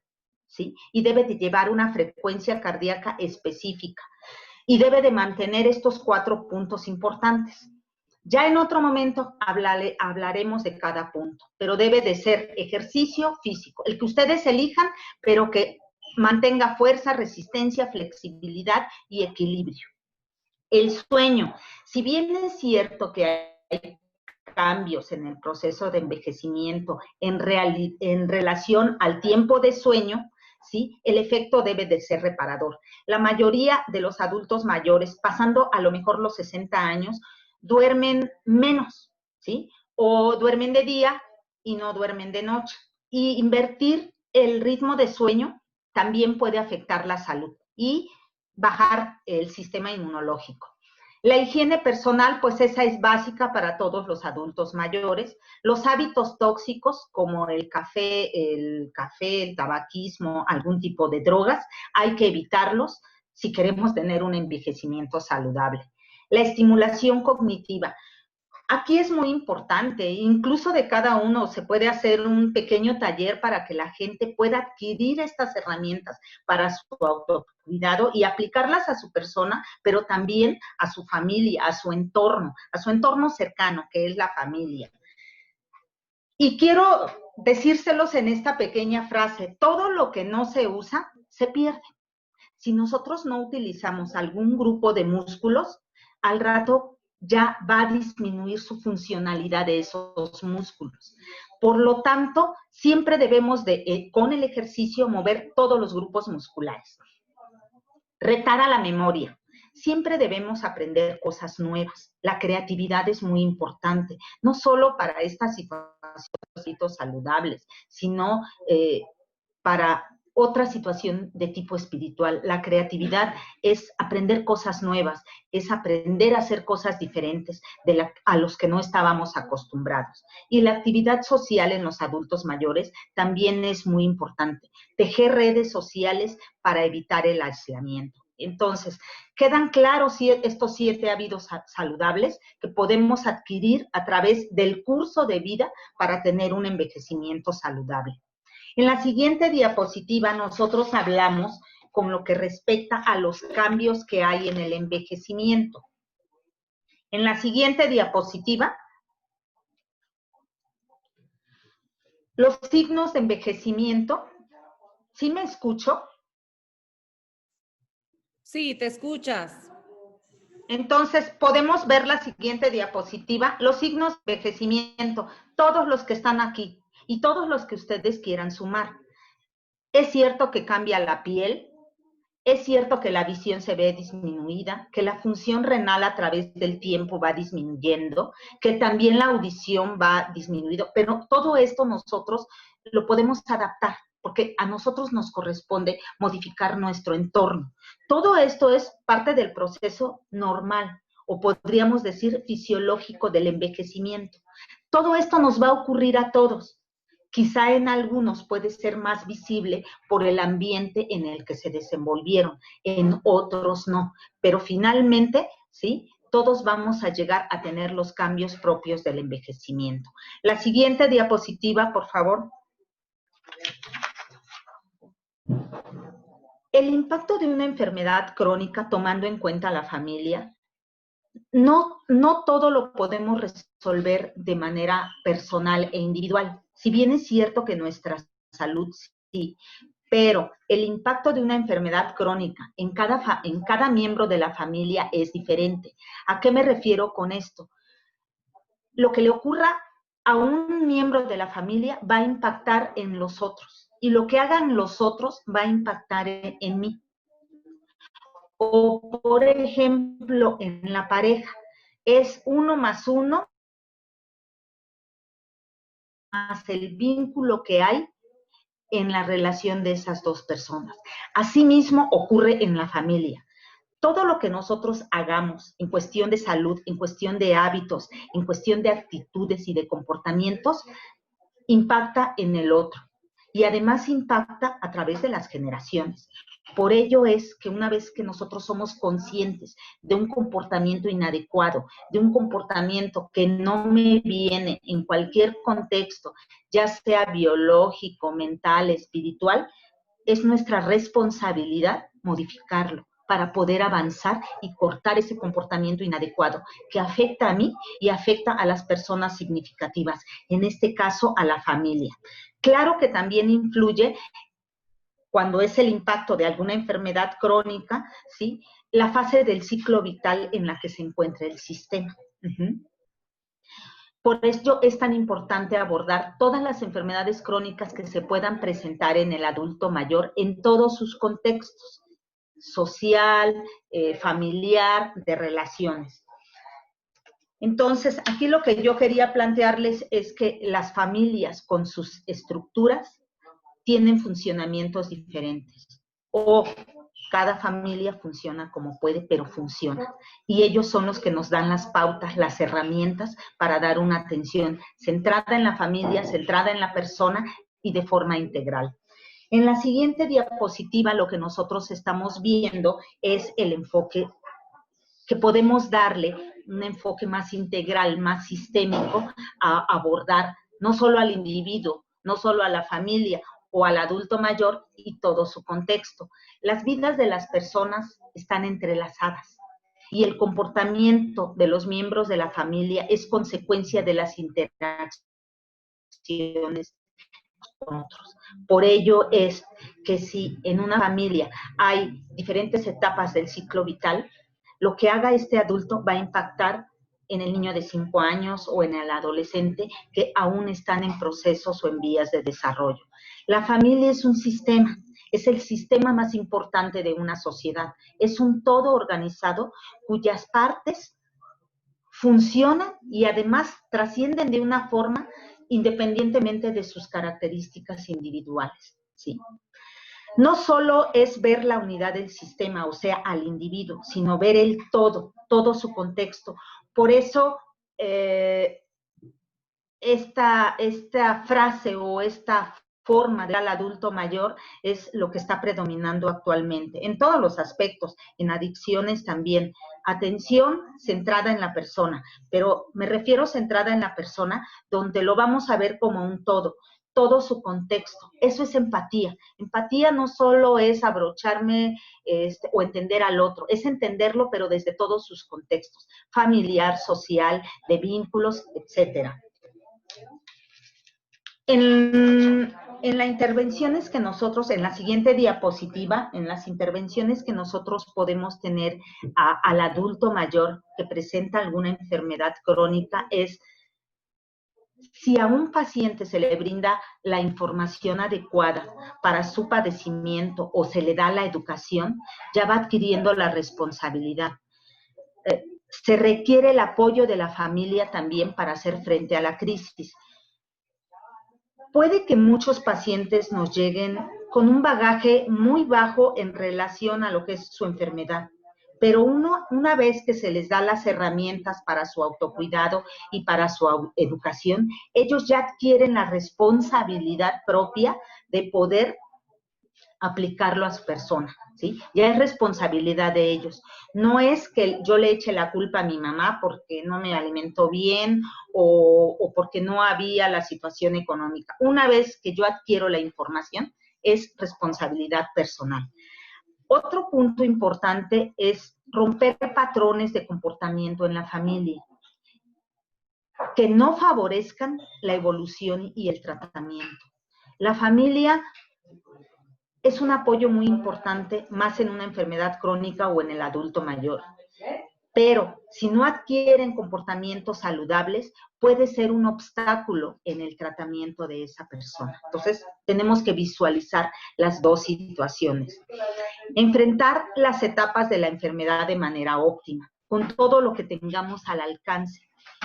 ¿sí? Y debe de llevar una frecuencia cardíaca específica. Y debe de mantener estos 4 puntos importantes. Ya en otro momento hablaremos de cada punto, pero debe de ser ejercicio físico, el que ustedes elijan, pero que mantenga fuerza, resistencia, flexibilidad y equilibrio. El sueño. Si bien es cierto que hay cambios en el proceso de envejecimiento en relación al tiempo de sueño, ¿sí? El efecto debe de ser reparador. La mayoría de los adultos mayores, pasando a lo mejor los 60 años, duermen menos, ¿sí? O duermen de día y no duermen de noche. Y invertir el ritmo de sueño también puede afectar la salud y bajar el sistema inmunológico. La higiene personal, pues esa es básica para todos los adultos mayores. Los hábitos tóxicos como el café, el tabaquismo, algún tipo de drogas, hay que evitarlos si queremos tener un envejecimiento saludable. La estimulación cognitiva. Aquí es muy importante, incluso de cada uno se puede hacer un pequeño taller para que la gente pueda adquirir estas herramientas para su autocuidado y aplicarlas a su persona, pero también a su familia, a su entorno cercano, que es la familia. Y quiero decírselos en esta pequeña frase, todo lo que no se usa, se pierde. Si nosotros no utilizamos algún grupo de músculos, al rato ya va a disminuir su funcionalidad de esos músculos. Por lo tanto, siempre debemos de, con el ejercicio, mover todos los grupos musculares. Retar a la memoria. Siempre debemos aprender cosas nuevas. La creatividad es muy importante, no solo para estas situaciones saludables, sino para otra situación de tipo espiritual. La creatividad es aprender cosas nuevas, es aprender a hacer cosas diferentes a los que no estábamos acostumbrados. Y la actividad social en los adultos mayores también es muy importante. Tejer redes sociales para evitar el aislamiento. Entonces, quedan claros estos 7 hábitos saludables que podemos adquirir a través del curso de vida para tener un envejecimiento saludable. En la siguiente diapositiva nosotros hablamos con lo que respecta a los cambios que hay en el envejecimiento. En la siguiente diapositiva, los signos de envejecimiento. ¿Sí me escucho? Sí, te escuchas. Entonces, podemos ver la siguiente diapositiva, los signos de envejecimiento, todos los que están aquí y todos los que ustedes quieran sumar. Es cierto que cambia la piel, es cierto que la visión se ve disminuida, que la función renal a través del tiempo va disminuyendo, que también la audición va disminuyendo, pero todo esto nosotros lo podemos adaptar, porque a nosotros nos corresponde modificar nuestro entorno. Todo esto es parte del proceso normal, o podríamos decir fisiológico del envejecimiento. Todo esto nos va a ocurrir a todos. Quizá en algunos puede ser más visible por el ambiente en el que se desenvolvieron, en otros no. Pero finalmente, ¿sí?, todos vamos a llegar a tener los cambios propios del envejecimiento. La siguiente diapositiva, por favor. El impacto de una enfermedad crónica, tomando en cuenta a la familia, no todo lo podemos resolver de manera personal e individual. Si bien es cierto que nuestra salud sí, pero el impacto de una enfermedad crónica en cada miembro de la familia es diferente. ¿A qué me refiero con esto? Lo que le ocurra a un miembro de la familia va a impactar en los otros, y lo que hagan los otros va a impactar en mí. O, por ejemplo, en la pareja, es 1 más 1 más el vínculo que hay en la relación de esas dos personas. Asimismo ocurre en la familia. Todo lo que nosotros hagamos en cuestión de salud, en cuestión de hábitos, en cuestión de actitudes y de comportamientos, impacta en el otro. Y además impacta a través de las generaciones. Por ello es que una vez que nosotros somos conscientes de un comportamiento inadecuado, de un comportamiento que no me viene en cualquier contexto, ya sea biológico, mental, espiritual, es nuestra responsabilidad modificarlo para poder avanzar y cortar ese comportamiento inadecuado que afecta a mí y afecta a las personas significativas, en este caso a la familia. Claro que también influye, cuando es el impacto de alguna enfermedad crónica, ¿sí?, la fase del ciclo vital en la que se encuentra el sistema. Por ello es tan importante abordar todas las enfermedades crónicas que se puedan presentar en el adulto mayor en todos sus contextos, social, familiar, de relaciones. Entonces, aquí lo que yo quería plantearles es que las familias con sus estructuras tienen funcionamientos diferentes, o Cada familia funciona como puede, pero funciona. Y ellos son los que nos dan las pautas, las herramientas para dar una atención centrada en la familia, centrada en la persona y de forma integral. En la siguiente diapositiva lo que nosotros estamos viendo es el enfoque que podemos darle, un enfoque más integral, más sistémico, a abordar no solo al individuo, no solo a la familia o al adulto mayor y todo su contexto. Las vidas de las personas están entrelazadas y el comportamiento de los miembros de la familia es consecuencia de las interacciones con otros. Por ello es que si en una familia hay diferentes etapas del ciclo vital, lo que haga este adulto va a impactar en el niño de 5 años o en el adolescente que aún están en procesos o en vías de desarrollo. La familia es un sistema, es el sistema más importante de una sociedad. Es un todo organizado cuyas partes funcionan y además trascienden de una forma independientemente de sus características individuales, ¿sí? No solo es ver la unidad del sistema, o sea, al individuo, sino ver el todo su contexto. Por eso, esta frase o esta forma de ver al adulto mayor es lo que está predominando actualmente, en todos los aspectos, en adicciones también. Atención centrada en la persona, pero me refiero centrada en la persona donde lo vamos a ver como un todo su contexto. Eso es empatía. Empatía no solo es abrocharme o entender al otro, es entenderlo, pero desde todos sus contextos, familiar, social, de vínculos, etcétera. En las intervenciones que nosotros, en la siguiente diapositiva, en las intervenciones que nosotros podemos tener al adulto mayor que presenta alguna enfermedad crónica es, si a un paciente se le brinda la información adecuada para su padecimiento o se le da la educación, ya va adquiriendo la responsabilidad. Se requiere el apoyo de la familia también para hacer frente a la crisis. Puede que muchos pacientes nos lleguen con un bagaje muy bajo en relación a lo que es su enfermedad, pero una vez que se les da las herramientas para su autocuidado y para su educación, ellos ya adquieren la responsabilidad propia de poder aplicarlo a su persona, ¿sí? Ya es responsabilidad de ellos. No es que yo le eche la culpa a mi mamá porque no me alimentó bien o porque no había la situación económica. Una vez que yo adquiero la información, es responsabilidad personal. Otro punto importante es romper patrones de comportamiento en la familia que no favorezcan la evolución y el tratamiento. La familia es un apoyo muy importante, más en una enfermedad crónica o en el adulto mayor. Pero si no adquieren comportamientos saludables, puede ser un obstáculo en el tratamiento de esa persona. Entonces, tenemos que visualizar las dos situaciones. Enfrentar las etapas de la enfermedad de manera óptima, con todo lo que tengamos al alcance,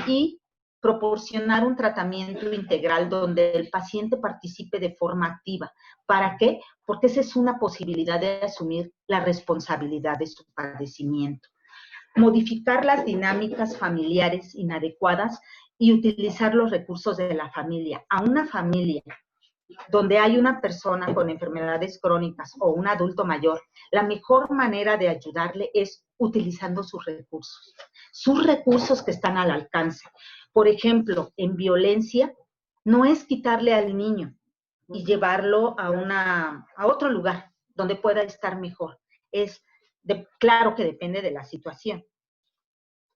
y proporcionar un tratamiento integral donde el paciente participe de forma activa. ¿Para qué? Porque esa es una posibilidad de asumir la responsabilidad de su padecimiento. Modificar las dinámicas familiares inadecuadas y utilizar los recursos de la familia. A una familia donde hay una persona con enfermedades crónicas o un adulto mayor, la mejor manera de ayudarle es utilizando sus recursos que están al alcance. Por ejemplo, en violencia, no es quitarle al niño y llevarlo a otro lugar donde pueda estar mejor. Claro que depende de la situación.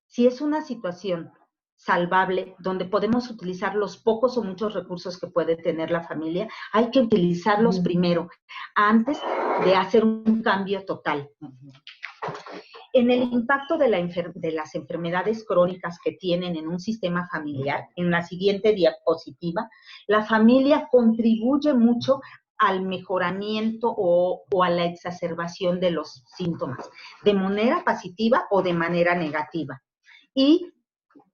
Si es una situación salvable, donde podemos utilizar los pocos o muchos recursos que puede tener la familia, hay que utilizarlos primero, antes de hacer un cambio total. En el impacto de las enfermedades crónicas que tienen en un sistema familiar, en la siguiente diapositiva, la familia contribuye mucho al mejoramiento o a la exacerbación de los síntomas, de manera positiva o de manera negativa. Y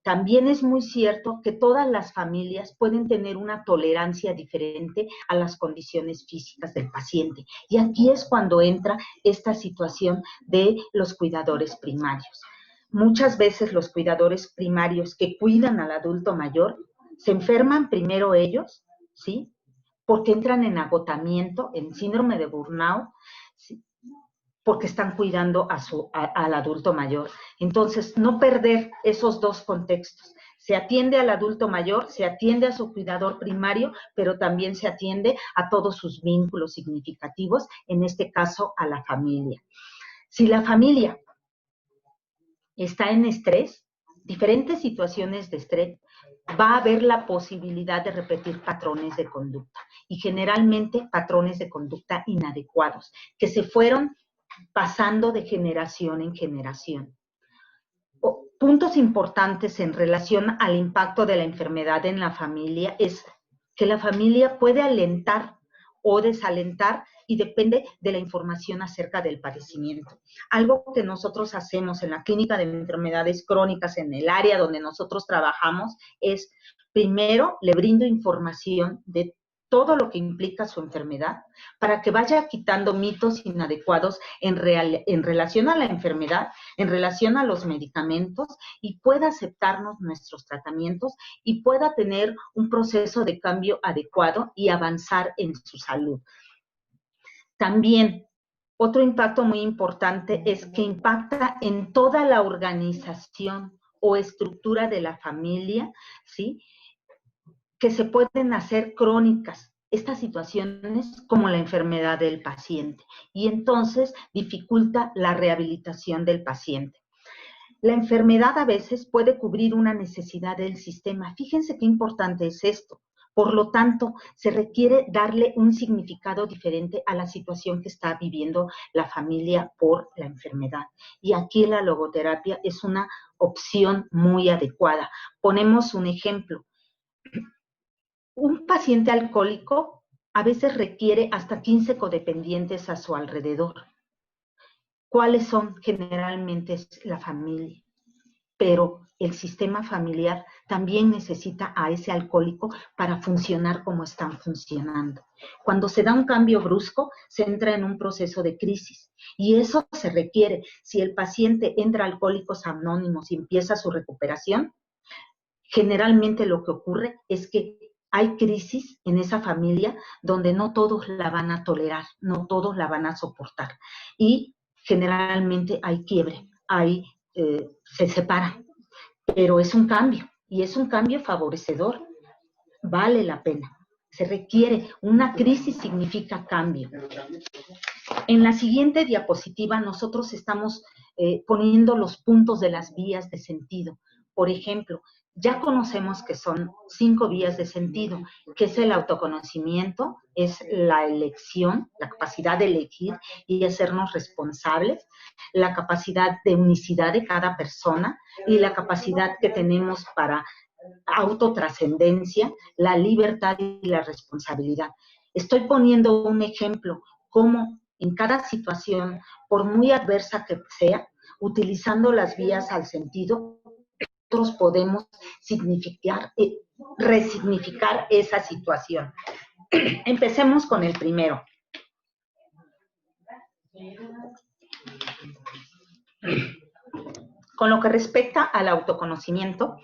también es muy cierto que todas las familias pueden tener una tolerancia diferente a las condiciones físicas del paciente. Y aquí es cuando entra esta situación de los cuidadores primarios. Muchas veces los cuidadores primarios que cuidan al adulto mayor se enferman primero ellos, ¿sí? Porque entran en agotamiento, en síndrome de burnout, ¿sí? Porque están cuidando al adulto mayor. Entonces, no perder esos dos contextos. Se atiende al adulto mayor, se atiende a su cuidador primario, pero también se atiende a todos sus vínculos significativos, en este caso a la familia. Si la familia está en estrés, diferentes situaciones de estrés, va a haber la posibilidad de repetir patrones de conducta y generalmente patrones de conducta inadecuados que se fueron pasando de generación en generación. Puntos importantes en relación al impacto de la enfermedad en la familia es que la familia puede alentar o desalentar y depende de la información acerca del padecimiento. Algo que nosotros hacemos en la clínica de enfermedades crónicas, en el área donde nosotros trabajamos, es primero le brindo información de todo lo que implica su enfermedad para que vaya quitando mitos inadecuados en relación a la enfermedad, en relación a los medicamentos y pueda aceptarnos nuestros tratamientos y pueda tener un proceso de cambio adecuado y avanzar en su salud. También, otro impacto muy importante es que impacta en toda la organización o estructura de la familia, ¿sí? Que se pueden hacer crónicas estas situaciones como la enfermedad del paciente y entonces dificulta la rehabilitación del paciente. La enfermedad a veces puede cubrir una necesidad del sistema. Fíjense qué importante es esto. Por lo tanto, se requiere darle un significado diferente a la situación que está viviendo la familia por la enfermedad. Y aquí la logoterapia es una opción muy adecuada. Ponemos un ejemplo. Un paciente alcohólico a veces requiere hasta 15 codependientes a su alrededor. ¿Cuáles son? Generalmente es la familia. Pero el sistema familiar también necesita a ese alcohólico para funcionar como están funcionando. Cuando se da un cambio brusco, se entra en un proceso de crisis. Y eso se requiere. Si el paciente entra a Alcohólicos Anónimos y empieza su recuperación, generalmente lo que ocurre es que hay crisis en esa familia donde no todos la van a tolerar, no todos la van a soportar. Y generalmente hay quiebre, se separan. Pero es un cambio, y es un cambio favorecedor. Vale la pena. Se requiere, una crisis significa cambio. En la siguiente diapositiva nosotros estamos poniendo los puntos de las vías de sentido. Por ejemplo, ya conocemos que son 5 vías de sentido, que es el autoconocimiento, es la elección, la capacidad de elegir y hacernos responsables, la capacidad de unicidad de cada persona y la capacidad que tenemos para autotrascendencia, la libertad y la responsabilidad. Estoy poniendo un ejemplo, cómo en cada situación, por muy adversa que sea, utilizando las vías al sentido, nosotros podemos resignificar esa situación. Empecemos con el primero. Con lo que respecta al autoconocimiento,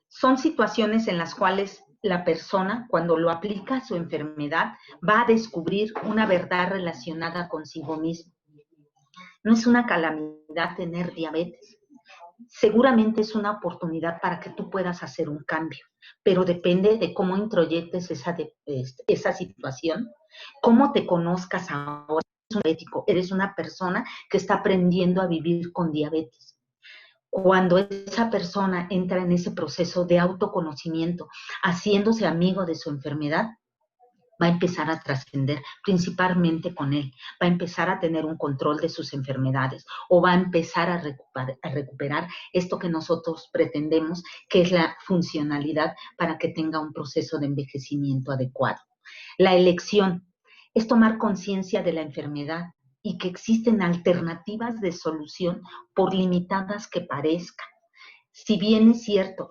son situaciones en las cuales la persona, cuando lo aplica a su enfermedad, va a descubrir una verdad relacionada consigo mismo. No es una calamidad tener diabetes. Seguramente es una oportunidad para que tú puedas hacer un cambio, pero depende de cómo introyectes esa situación, cómo te conozcas ahora. Eres un diabético, eres una persona que está aprendiendo a vivir con diabetes. Cuando esa persona entra en ese proceso de autoconocimiento, haciéndose amigo de su enfermedad, va a empezar a trascender principalmente con él, va a empezar a tener un control de sus enfermedades o va a empezar a recuperar esto que nosotros pretendemos, que es la funcionalidad para que tenga un proceso de envejecimiento adecuado. La elección es tomar conciencia de la enfermedad y que existen alternativas de solución por limitadas que parezcan. Si bien es cierto,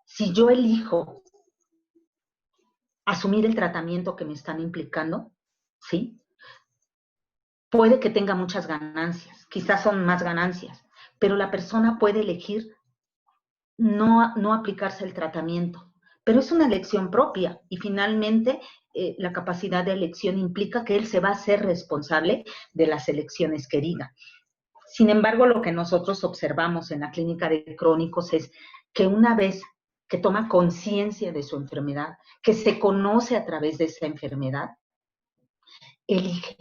si yo elijo asumir el tratamiento que me están implicando, ¿sí? Puede que tenga muchas ganancias, quizás son más ganancias, pero la persona puede elegir no aplicarse el tratamiento. Pero es una elección propia y finalmente la capacidad de elección implica que él se va a ser responsable de las elecciones que diga. Sin embargo, lo que nosotros observamos en la clínica de crónicos es que una vez que toma conciencia de su enfermedad, que se conoce a través de esa enfermedad, elige.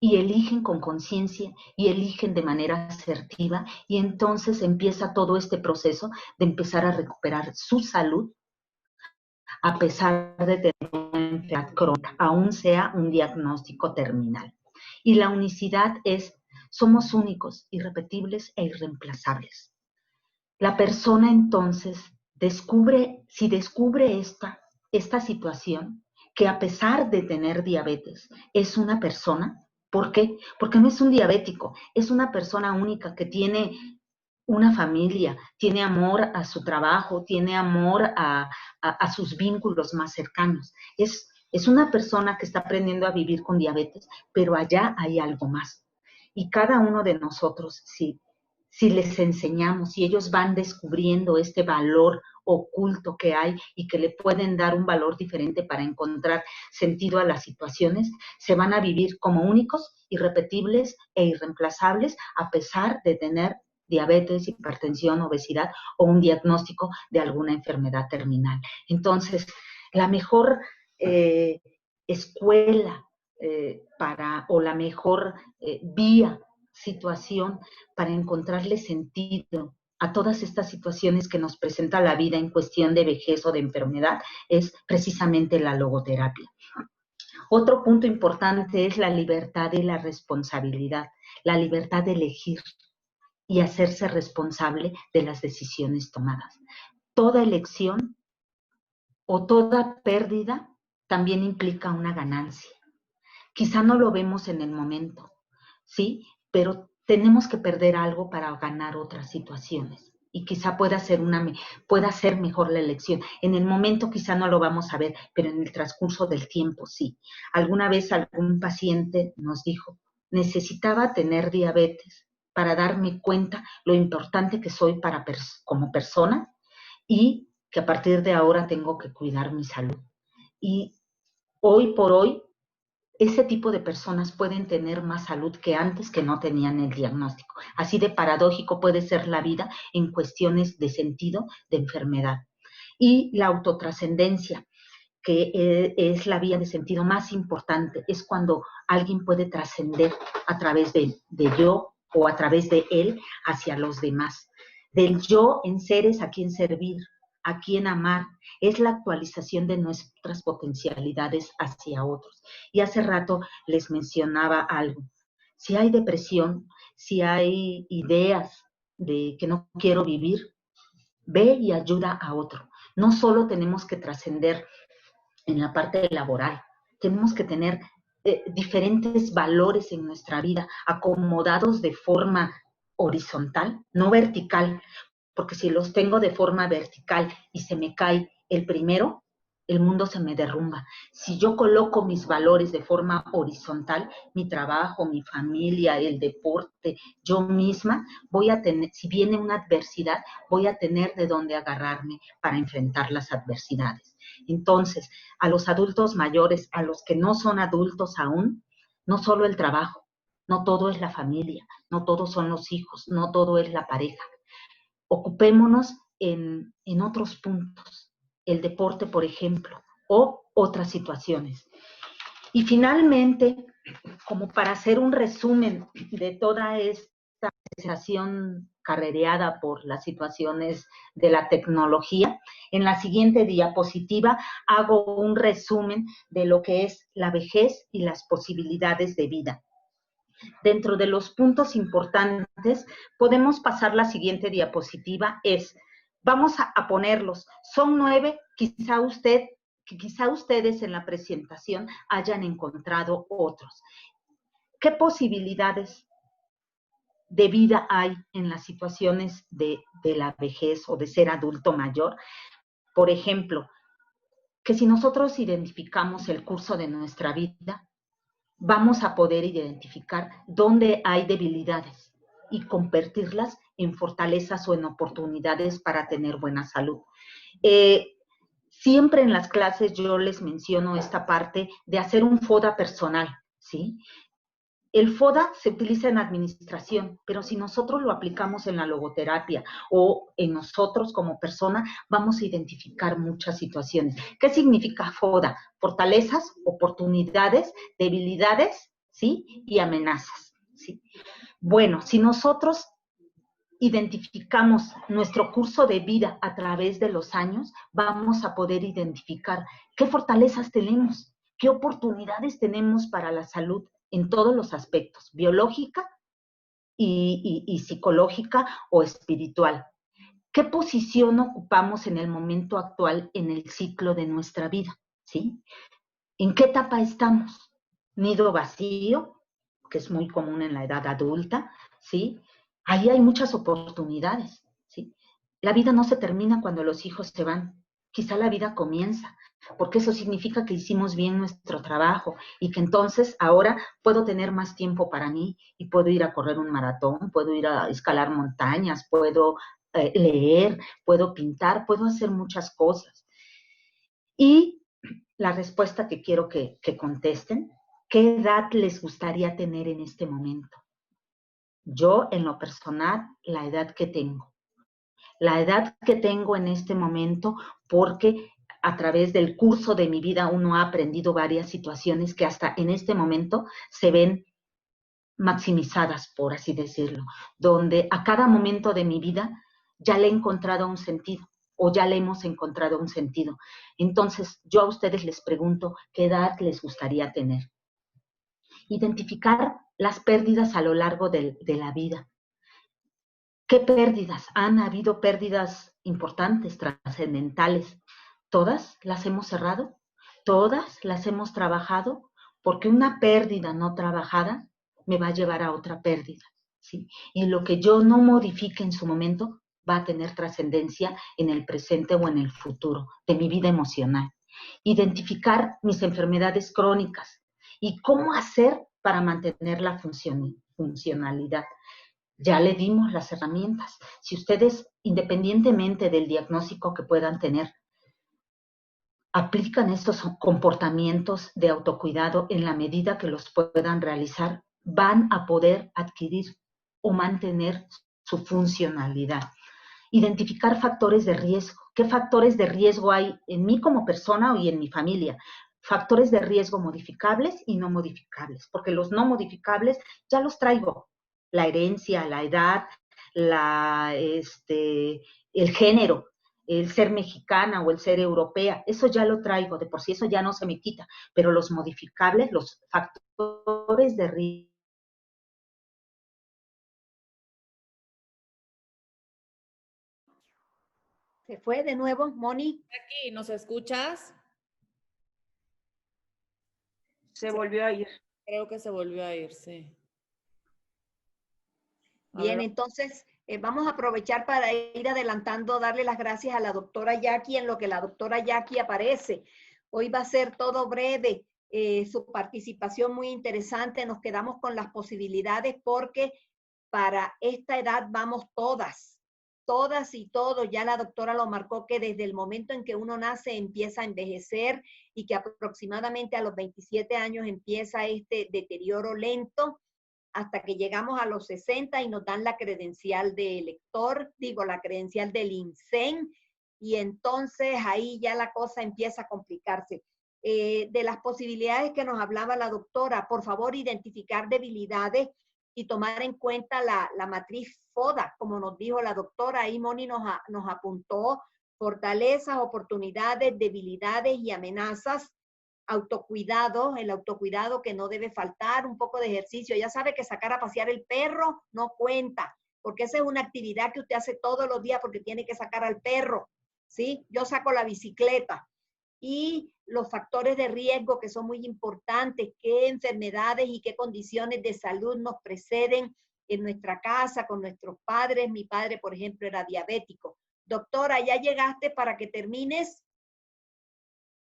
Y eligen con conciencia y eligen de manera asertiva y entonces empieza todo este proceso de empezar a recuperar su salud a pesar de tener una enfermedad crónica, aún sea un diagnóstico terminal. Y la unicidad es, somos únicos, irrepetibles e irreemplazables. La persona entonces descubre, si descubre esta situación, que a pesar de tener diabetes, es una persona. ¿Por qué? Porque no es un diabético, es una persona única que tiene una familia, tiene amor a su trabajo, tiene amor a sus vínculos más cercanos. Es una persona que está aprendiendo a vivir con diabetes, pero allá hay algo más. Y cada uno de nosotros, si les enseñamos, si ellos van descubriendo este valor oculto que hay y que le pueden dar un valor diferente para encontrar sentido a las situaciones, se van a vivir como únicos, irrepetibles e irreemplazables a pesar de tener diabetes, hipertensión, obesidad o un diagnóstico de alguna enfermedad terminal. Entonces, la mejor escuela o la mejor vía, situación para encontrarle sentido a todas estas situaciones que nos presenta la vida en cuestión de vejez o de enfermedad es precisamente la logoterapia. Otro punto importante es la libertad y la responsabilidad, la libertad de elegir y hacerse responsable de las decisiones tomadas. Toda elección o toda pérdida también implica una ganancia. Quizá no lo vemos en el momento, ¿sí? Pero tenemos que perder algo para ganar otras situaciones. Y quizá pueda ser mejor la elección. En el momento quizá no lo vamos a ver, pero en el transcurso del tiempo sí. Alguna vez algún paciente nos dijo, necesitaba tener diabetes para darme cuenta lo importante que soy como persona y que a partir de ahora tengo que cuidar mi salud. Y hoy por hoy, ese tipo de personas pueden tener más salud que antes que no tenían el diagnóstico. Así de paradójico puede ser la vida en cuestiones de sentido de enfermedad. Y la autotrascendencia, que es la vía de sentido más importante, es cuando alguien puede trascender a través de yo o a través de él hacia los demás. Del yo en seres a quien servir, a quien amar, es la actualización de nuestras potencialidades hacia otros. Y hace rato les mencionaba algo. Si hay depresión, si hay ideas de que no quiero vivir, ve y ayuda a otro. No solo tenemos que trascender en la parte laboral, tenemos que tener diferentes valores en nuestra vida, acomodados de forma horizontal, no vertical, porque si los tengo de forma vertical y se me cae el primero, el mundo se me derrumba. Si yo coloco mis valores de forma horizontal, mi trabajo, mi familia, el deporte, yo misma, voy a tener, si viene una adversidad, voy a tener de dónde agarrarme para enfrentar las adversidades. Entonces, a los adultos mayores, a los que no son adultos aún, no solo el trabajo, no todo es la familia, no todos son los hijos, no todo es la pareja. Ocupémonos en otros puntos, el deporte, por ejemplo, o otras situaciones. Y finalmente, como para hacer un resumen de toda esta sensación carrereada por las situaciones de la tecnología, en la siguiente diapositiva hago un resumen de lo que es la vejez y las posibilidades de vida. Dentro de los puntos importantes, podemos pasar la siguiente diapositiva, vamos a ponerlos, son 9, quizá ustedes en la presentación hayan encontrado otros. ¿Qué posibilidades de vida hay en las situaciones de la vejez o de ser adulto mayor. Por ejemplo, que si nosotros identificamos el curso de nuestra vida, vamos a poder identificar dónde hay debilidades y convertirlas en fortalezas o en oportunidades para tener buena salud. Siempre en las clases yo les menciono esta parte de hacer un FODA personal, ¿sí? El FODA se utiliza en administración, pero si nosotros lo aplicamos en la logoterapia o en nosotros como persona, vamos a identificar muchas situaciones. ¿Qué significa FODA? Fortalezas, oportunidades, debilidades, ¿sí? Y amenazas, ¿sí? Bueno, si nosotros identificamos nuestro curso de vida a través de los años, vamos a poder identificar qué fortalezas tenemos, qué oportunidades tenemos para la salud en todos los aspectos, biológica y psicológica o espiritual. ¿Qué posición ocupamos en el momento actual en el ciclo de nuestra vida? ¿Sí? ¿En qué etapa estamos? Nido vacío, que es muy común en la edad adulta, ¿sí? Ahí hay muchas oportunidades, ¿sí? La vida no se termina cuando los hijos se van, quizá la vida comienza, porque eso significa que hicimos bien nuestro trabajo y que entonces ahora puedo tener más tiempo para mí y puedo ir a correr un maratón, puedo ir a escalar montañas, puedo leer, puedo pintar, puedo hacer muchas cosas. Y la respuesta que quiero que contesten, ¿qué edad les gustaría tener en este momento? Yo, en lo personal, la edad que tengo. La edad que tengo en este momento, porque a través del curso de mi vida uno ha aprendido varias situaciones que hasta en este momento se ven maximizadas, por así decirlo, donde a cada momento de mi vida ya le he encontrado un sentido o ya le hemos encontrado un sentido. Entonces, yo a ustedes les pregunto, ¿qué edad les gustaría tener? Identificar las pérdidas a lo largo de la vida. ¿Qué pérdidas? Han habido pérdidas importantes, trascendentales. ¿Todas las hemos cerrado? ¿Todas las hemos trabajado? Porque una pérdida no trabajada me va a llevar a otra pérdida, ¿sí? Y lo que yo no modifique en su momento va a tener trascendencia en el presente o en el futuro de mi vida emocional. Identificar mis enfermedades crónicas y cómo hacer para mantener la funcionalidad. Ya le dimos las herramientas. Si ustedes, independientemente del diagnóstico que puedan tener, aplican estos comportamientos de autocuidado en la medida que los puedan realizar, van a poder adquirir o mantener su funcionalidad. Identificar factores de riesgo. ¿Qué factores de riesgo hay en mí como persona y en mi familia? Factores de riesgo modificables y no modificables, porque los no modificables ya los traigo. La herencia, la edad, el género, el ser mexicana o el ser europea, eso ya lo traigo, de por sí eso ya no se me quita, pero los modificables, los factores de riesgo. ¿Se fue de nuevo, Moni? Aquí, ¿nos escuchas? Se volvió a ir. Creo que se volvió a ir, sí. Bien, entonces vamos a aprovechar para ir adelantando, darle las gracias a la doctora Jackie en lo que la doctora Jackie aparece. Hoy va a ser todo breve, su participación muy interesante. Nos quedamos con las posibilidades porque para esta edad vamos todas y todos. Ya la doctora lo marcó que desde el momento en que uno nace empieza a envejecer y que aproximadamente a los 27 años empieza este deterioro lento hasta que llegamos a los 60 y nos dan la credencial de elector, la credencial del INSEN, y entonces ahí ya la cosa empieza a complicarse. De las posibilidades que nos hablaba la doctora, por favor, identificar debilidades y tomar en cuenta la matriz FODA, como nos dijo la doctora. Ahí Moni nos apuntó fortalezas, oportunidades, debilidades y amenazas. Autocuidado, el autocuidado que no debe faltar, un poco de ejercicio. Ya sabe que sacar a pasear el perro no cuenta, porque esa es una actividad que usted hace todos los días porque tiene que sacar al perro, ¿sí? Yo saco la bicicleta. Y los factores de riesgo que son muy importantes, qué enfermedades y qué condiciones de salud nos preceden en nuestra casa, con nuestros padres. Mi padre, por ejemplo, era diabético. Doctora, ¿ya llegaste para que termines?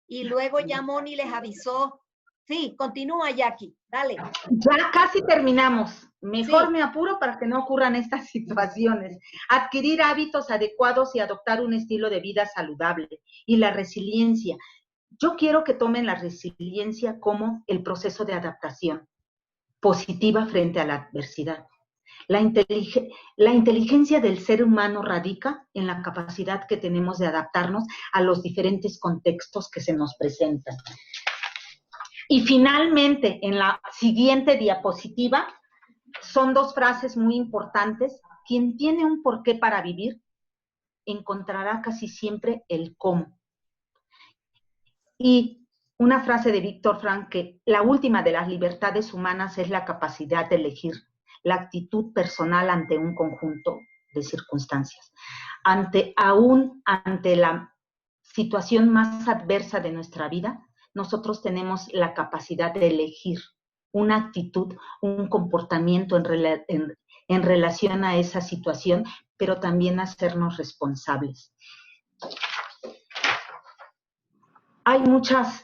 Y luego ya Moni les avisó. Sí, continúa, Jackie, dale. Ya casi terminamos. Mejor Sí. me apuro para que no ocurran estas situaciones. Adquirir hábitos adecuados y adoptar un estilo de vida saludable. Y la resiliencia. Yo quiero que tomen la resiliencia como el proceso de adaptación positiva frente a la adversidad. La inteligencia del ser humano radica en la capacidad que tenemos de adaptarnos a los diferentes contextos que se nos presentan. Y finalmente, en la siguiente diapositiva, son dos frases muy importantes. Quien tiene un porqué para vivir, encontrará casi siempre el cómo. Y una frase de Víctor Frank, que la última de las libertades humanas es la capacidad de elegir la actitud personal ante un conjunto de circunstancias. Aún ante la situación más adversa de nuestra vida, nosotros tenemos la capacidad de elegir una actitud, un comportamiento en relación a esa situación, pero también hacernos responsables.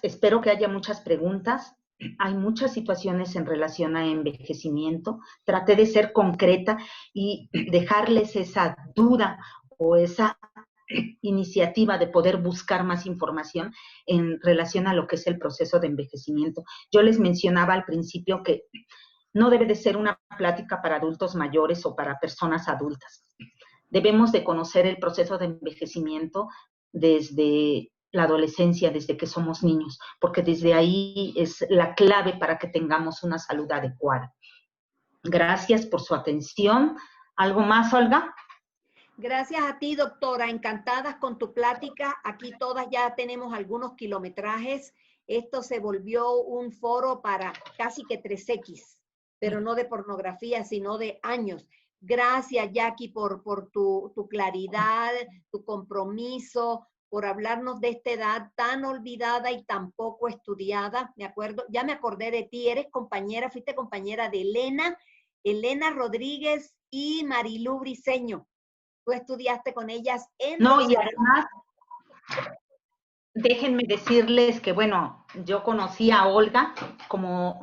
Espero que haya muchas preguntas. Hay muchas situaciones en relación a envejecimiento. Traté de ser concreta y dejarles esa duda o esa iniciativa de poder buscar más información en relación a lo que es el proceso de envejecimiento. Yo les mencionaba al principio que no debe de ser una plática para adultos mayores o para personas adultas. Debemos de conocer el proceso de envejecimiento desde la adolescencia, desde que somos niños, porque desde ahí es la clave para que tengamos una salud adecuada. Gracias por su atención. ¿Algo más, Olga? Gracias a ti, doctora. Encantadas con tu plática. Aquí todas ya tenemos algunos kilometrajes. Esto se volvió un foro para casi que 3X, pero no de pornografía, sino de años. Gracias, Jackie, por tu claridad, tu compromiso, por hablarnos de esta edad tan olvidada y tan poco estudiada. Ya me acordé de ti, fuiste compañera de Elena Rodríguez y Marilú Briceño. Tú estudiaste con ellas en... No, y además, déjenme decirles que, bueno, yo conocí a Olga como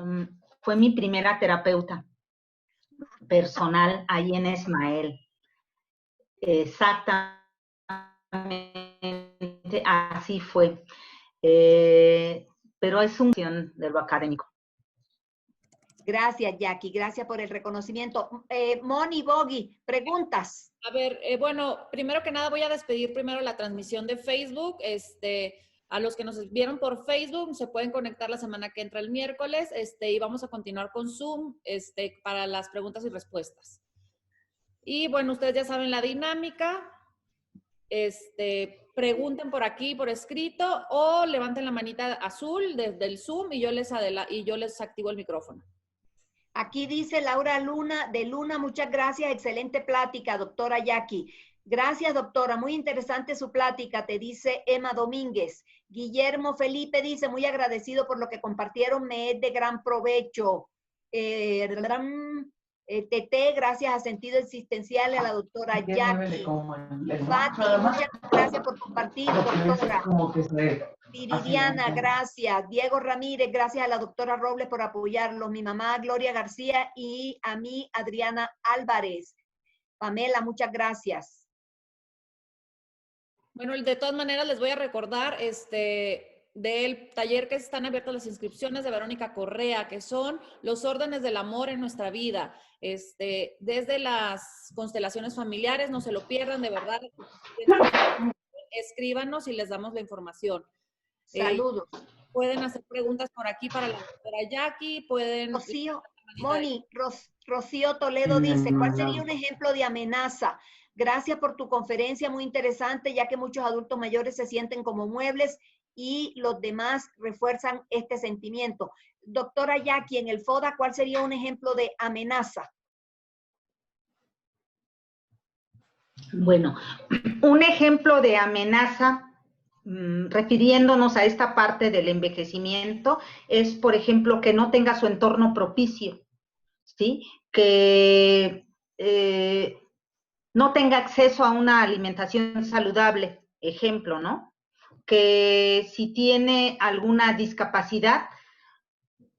fue mi primera terapeuta personal ahí en Ismael. Exactamente, así fue. Pero es un cuestión de lo académico. Gracias, Jackie. Gracias por el reconocimiento. Moni, Bogi, preguntas. A ver, bueno, primero que nada voy a despedir primero la transmisión de Facebook. A los que nos vieron por Facebook se pueden conectar la semana que entra el miércoles y vamos a continuar con Zoom para las preguntas y respuestas. Y bueno, ustedes ya saben la dinámica. Pregunten por aquí, por escrito, o levanten la manita azul desde el Zoom y yo les activo el micrófono. Aquí dice Laura de Luna, muchas gracias, excelente plática, doctora Jackie. Gracias, doctora, muy interesante su plática, te dice Emma Domínguez. Guillermo Felipe dice, muy agradecido por lo que compartieron, me es de gran provecho. TT, gracias a Sentido Existencial, a la doctora Jackie. Fati, muchas gracias por compartir, doctora. Viridiana, gracias. Diego Ramírez, gracias a la doctora Robles por apoyarlos. Mi mamá Gloria García y a mí Adriana Álvarez. Pamela, muchas gracias. Bueno, de todas maneras les voy a recordar del taller que están abiertas las inscripciones de Verónica Correa, que son los órdenes del amor en nuestra vida. Desde las constelaciones familiares, no se lo pierdan, de verdad. Escríbanos y les damos la información. Saludos. Pueden hacer preguntas por aquí para la doctora Jackie, pueden... Rocío Toledo dice, ¿cuál sería un ejemplo de amenaza? Gracias por tu conferencia, muy interesante, ya que muchos adultos mayores se sienten como muebles y los demás refuerzan este sentimiento. Doctora Jackie, en el FODA, ¿cuál sería un ejemplo de amenaza? Bueno, un ejemplo de amenaza, refiriéndonos a esta parte del envejecimiento, es, por ejemplo, que no tenga su entorno propicio, ¿sí? Que no tenga acceso a una alimentación saludable, ejemplo, ¿no? Que si tiene alguna discapacidad,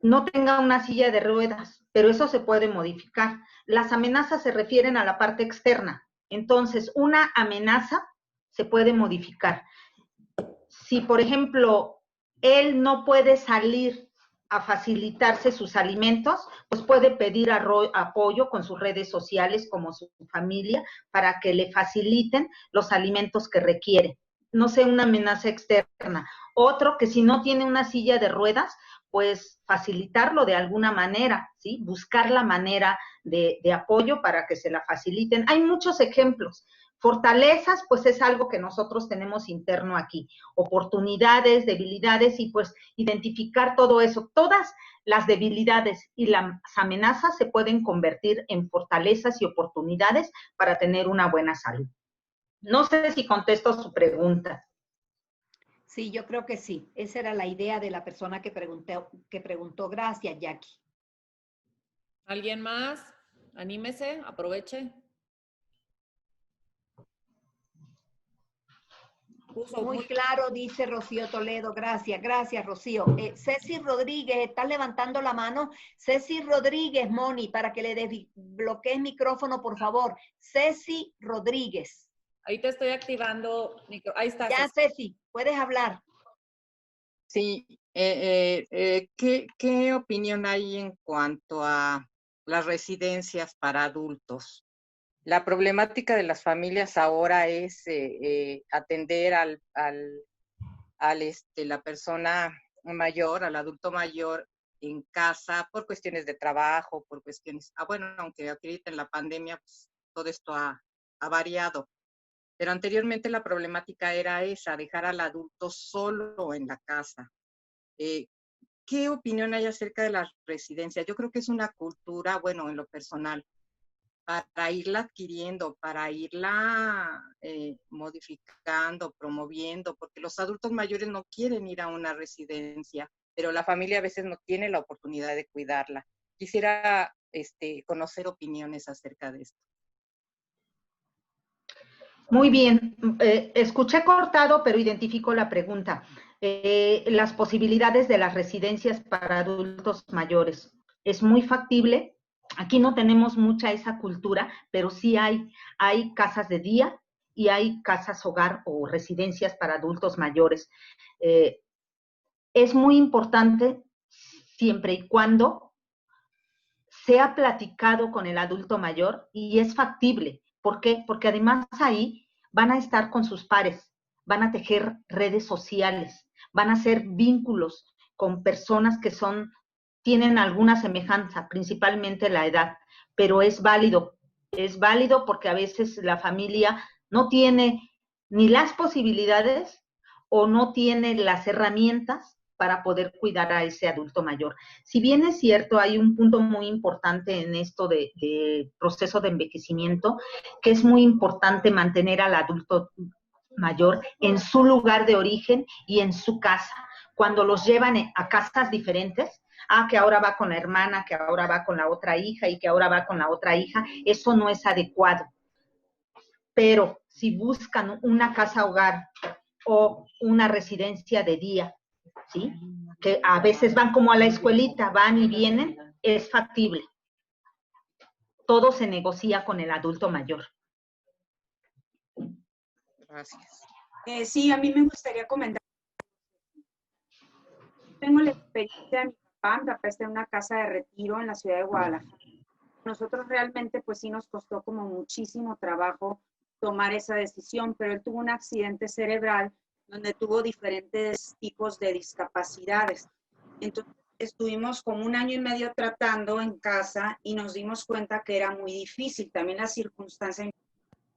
no tenga una silla de ruedas, pero eso se puede modificar. Las amenazas se refieren a la parte externa. Entonces, una amenaza se puede modificar. Si, por ejemplo, él no puede salir a facilitarse sus alimentos, pues puede pedir apoyo con sus redes sociales como su familia para que le faciliten los alimentos que requiere. No sé, una amenaza externa. Otro, que si no tiene una silla de ruedas, pues facilitarlo de alguna manera, ¿sí? Buscar la manera de apoyo para que se la faciliten. Hay muchos ejemplos. Fortalezas, pues es algo que nosotros tenemos interno aquí. Oportunidades, debilidades y pues identificar todo eso. Todas las debilidades y las amenazas se pueden convertir en fortalezas y oportunidades para tener una buena salud. No sé si contesto su pregunta. Sí, yo creo que sí. Esa era la idea de la persona que preguntó. Gracias, Jackie. ¿Alguien más? Anímese, aproveche. Muy claro, dice Rocío Toledo. Gracias, gracias, Rocío. Ceci Rodríguez, ¿estás levantando la mano? Ceci Rodríguez, Moni, para que le desbloquees el micrófono, por favor. Ceci Rodríguez. Ahí te estoy activando. Ahí está. Ya, Ceci, puedes hablar. Sí, ¿qué opinión hay en cuanto a las residencias para adultos? La problemática de las familias ahora es atender la persona mayor, al adulto mayor en casa por cuestiones de trabajo, por cuestiones, bueno, aunque ahorita en la pandemia pues, todo esto ha variado. Pero anteriormente la problemática era esa, dejar al adulto solo en la casa. ¿Qué opinión hay acerca de las residencias? Yo creo que es una cultura, bueno, en lo personal, para irla adquiriendo, para irla modificando, promoviendo, porque los adultos mayores no quieren ir a una residencia, pero la familia a veces no tiene la oportunidad de cuidarla. Quisiera conocer opiniones acerca de esto. Muy bien, escuché cortado, pero identifico la pregunta. Las posibilidades de las residencias para adultos mayores. Es muy factible. Aquí no tenemos mucha esa cultura, pero sí hay casas de día y hay casas hogar o residencias para adultos mayores. Es muy importante siempre y cuando sea platicado con el adulto mayor y es factible. ¿Por qué? Porque además ahí van a estar con sus pares, van a tejer redes sociales, van a hacer vínculos con personas que tienen alguna semejanza, principalmente la edad, pero es válido porque a veces la familia no tiene ni las posibilidades o no tiene las herramientas para poder cuidar a ese adulto mayor. Si bien es cierto, hay un punto muy importante en esto de proceso de envejecimiento, que es muy importante mantener al adulto mayor en su lugar de origen y en su casa. Cuando los llevan a casas diferentes, que ahora va con la hermana, que ahora va con la otra hija y que ahora va con la otra hija, eso no es adecuado. Pero si buscan una casa hogar o una residencia de día, ¿sí? Que a veces van como a la escuelita, van y vienen, es factible. Todo se negocia con el adulto mayor. Gracias. Sí, a mí me gustaría comentar. Tengo la experiencia de mi papá está en una casa de retiro en la ciudad de Guadalajara. Nosotros realmente pues sí nos costó como muchísimo trabajo tomar esa decisión, pero él tuvo un accidente cerebral donde tuvo diferentes tipos de discapacidades. Entonces estuvimos como 1 año y medio tratando en casa y nos dimos cuenta que era muy difícil. También la circunstancia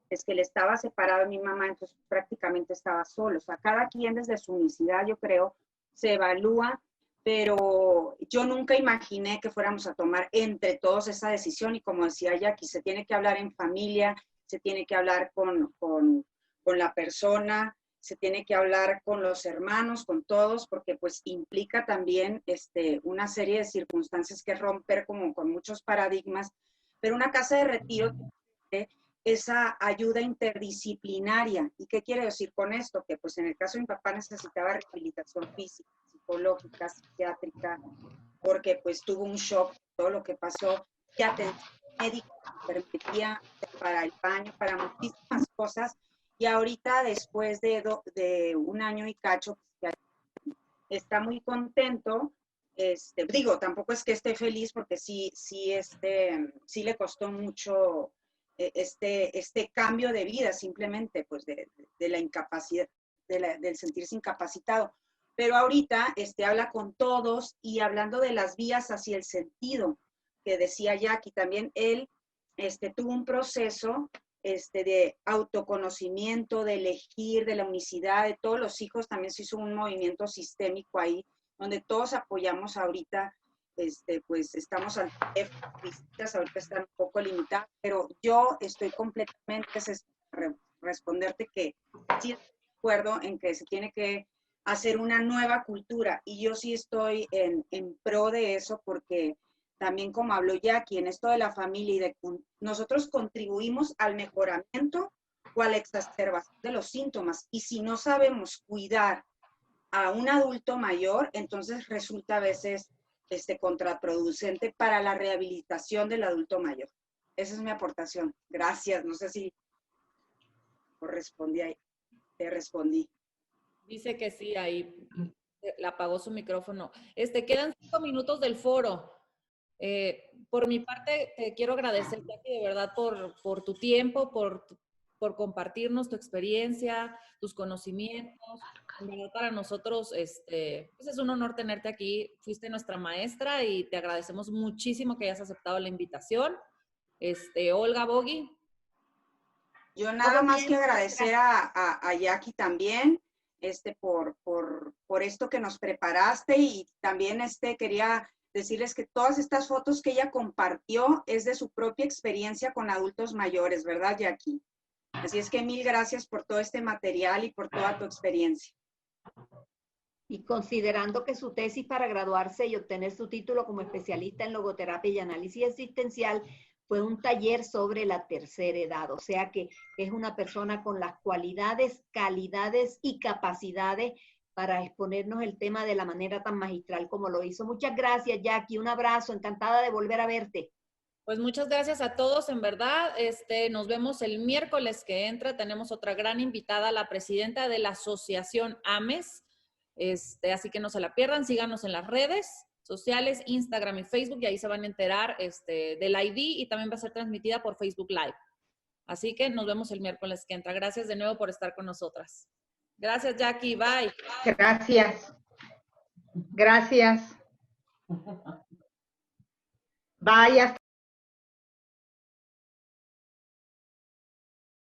es que él estaba separado de mi mamá, entonces prácticamente estaba solo. O sea, cada quien desde su unicidad, yo creo, se evalúa, pero yo nunca imaginé que fuéramos a tomar entre todos esa decisión y como decía Jackie, se tiene que hablar en familia, se tiene que hablar con la persona, se tiene que hablar con los hermanos, con todos, porque pues implica también una serie de circunstancias que romper como con muchos paradigmas, pero una casa de retiro tiene esa ayuda interdisciplinaria. ¿Y qué quiere decir con esto? Que pues en el caso de mi papá necesitaba rehabilitación física, psicológica, psiquiátrica, porque pues tuvo un shock, todo lo que pasó, y atención médica, enfermería, para el baño, para muchísimas cosas. Y ahorita, después de un año y cacho, pues, está muy contento. Digo, tampoco es que esté feliz porque sí le costó mucho este cambio de vida, simplemente pues de la incapacidad, del sentirse incapacitado. Pero ahorita habla con todos y hablando de las vías hacia el sentido, que decía Jackie, también él tuvo un proceso de autoconocimiento, de elegir, de la unicidad de todos los hijos. También se hizo un movimiento sistémico ahí, donde todos apoyamos ahorita, pues estamos al teléfono, visitas ahorita están un poco limitadas, pero yo estoy completamente, responderte que sí estoy de acuerdo en que se tiene que hacer una nueva cultura, y yo sí estoy en pro de eso, porque también como habló Jackie, en esto de la familia y de nosotros contribuimos al mejoramiento o a la exacerbación de los síntomas, y si no sabemos cuidar a un adulto mayor, entonces resulta a veces contraproducente para la rehabilitación del adulto mayor. Esa es mi aportación. Gracias. No sé si te respondí. Dice que sí, ahí le apagó su micrófono. Quedan 5 minutos del foro. Por mi parte, te quiero agradecer, Jackie, de verdad, por tu tiempo, por compartirnos tu experiencia, tus conocimientos. En verdad, para nosotros, pues es un honor tenerte aquí. Fuiste nuestra maestra y te agradecemos muchísimo que hayas aceptado la invitación. Olga, Bogi. Yo nada más que agradecer a Jackie también, por esto que nos preparaste, y también quería decirles que todas estas fotos que ella compartió es de su propia experiencia con adultos mayores, ¿verdad, Jackie? Así es que mil gracias por todo este material y por toda tu experiencia. Y considerando que su tesis para graduarse y obtener su título como especialista en logoterapia y análisis existencial fue un taller sobre la tercera edad, o sea que es una persona con las cualidades, calidades y capacidades para exponernos el tema de la manera tan magistral como lo hizo. Muchas gracias, Jackie, un abrazo, encantada de volver a verte. Pues muchas gracias a todos, en verdad. Nos vemos el miércoles que entra. Tenemos otra gran invitada, la presidenta de la asociación AMES. Así que no se la pierdan, síganos en las redes sociales, Instagram y Facebook, y ahí se van a enterar del ID, y también va a ser transmitida por Facebook Live. Así que nos vemos el miércoles que entra. Gracias de nuevo por estar con nosotras. Gracias, Jackie. Bye. Gracias. Gracias. Bye.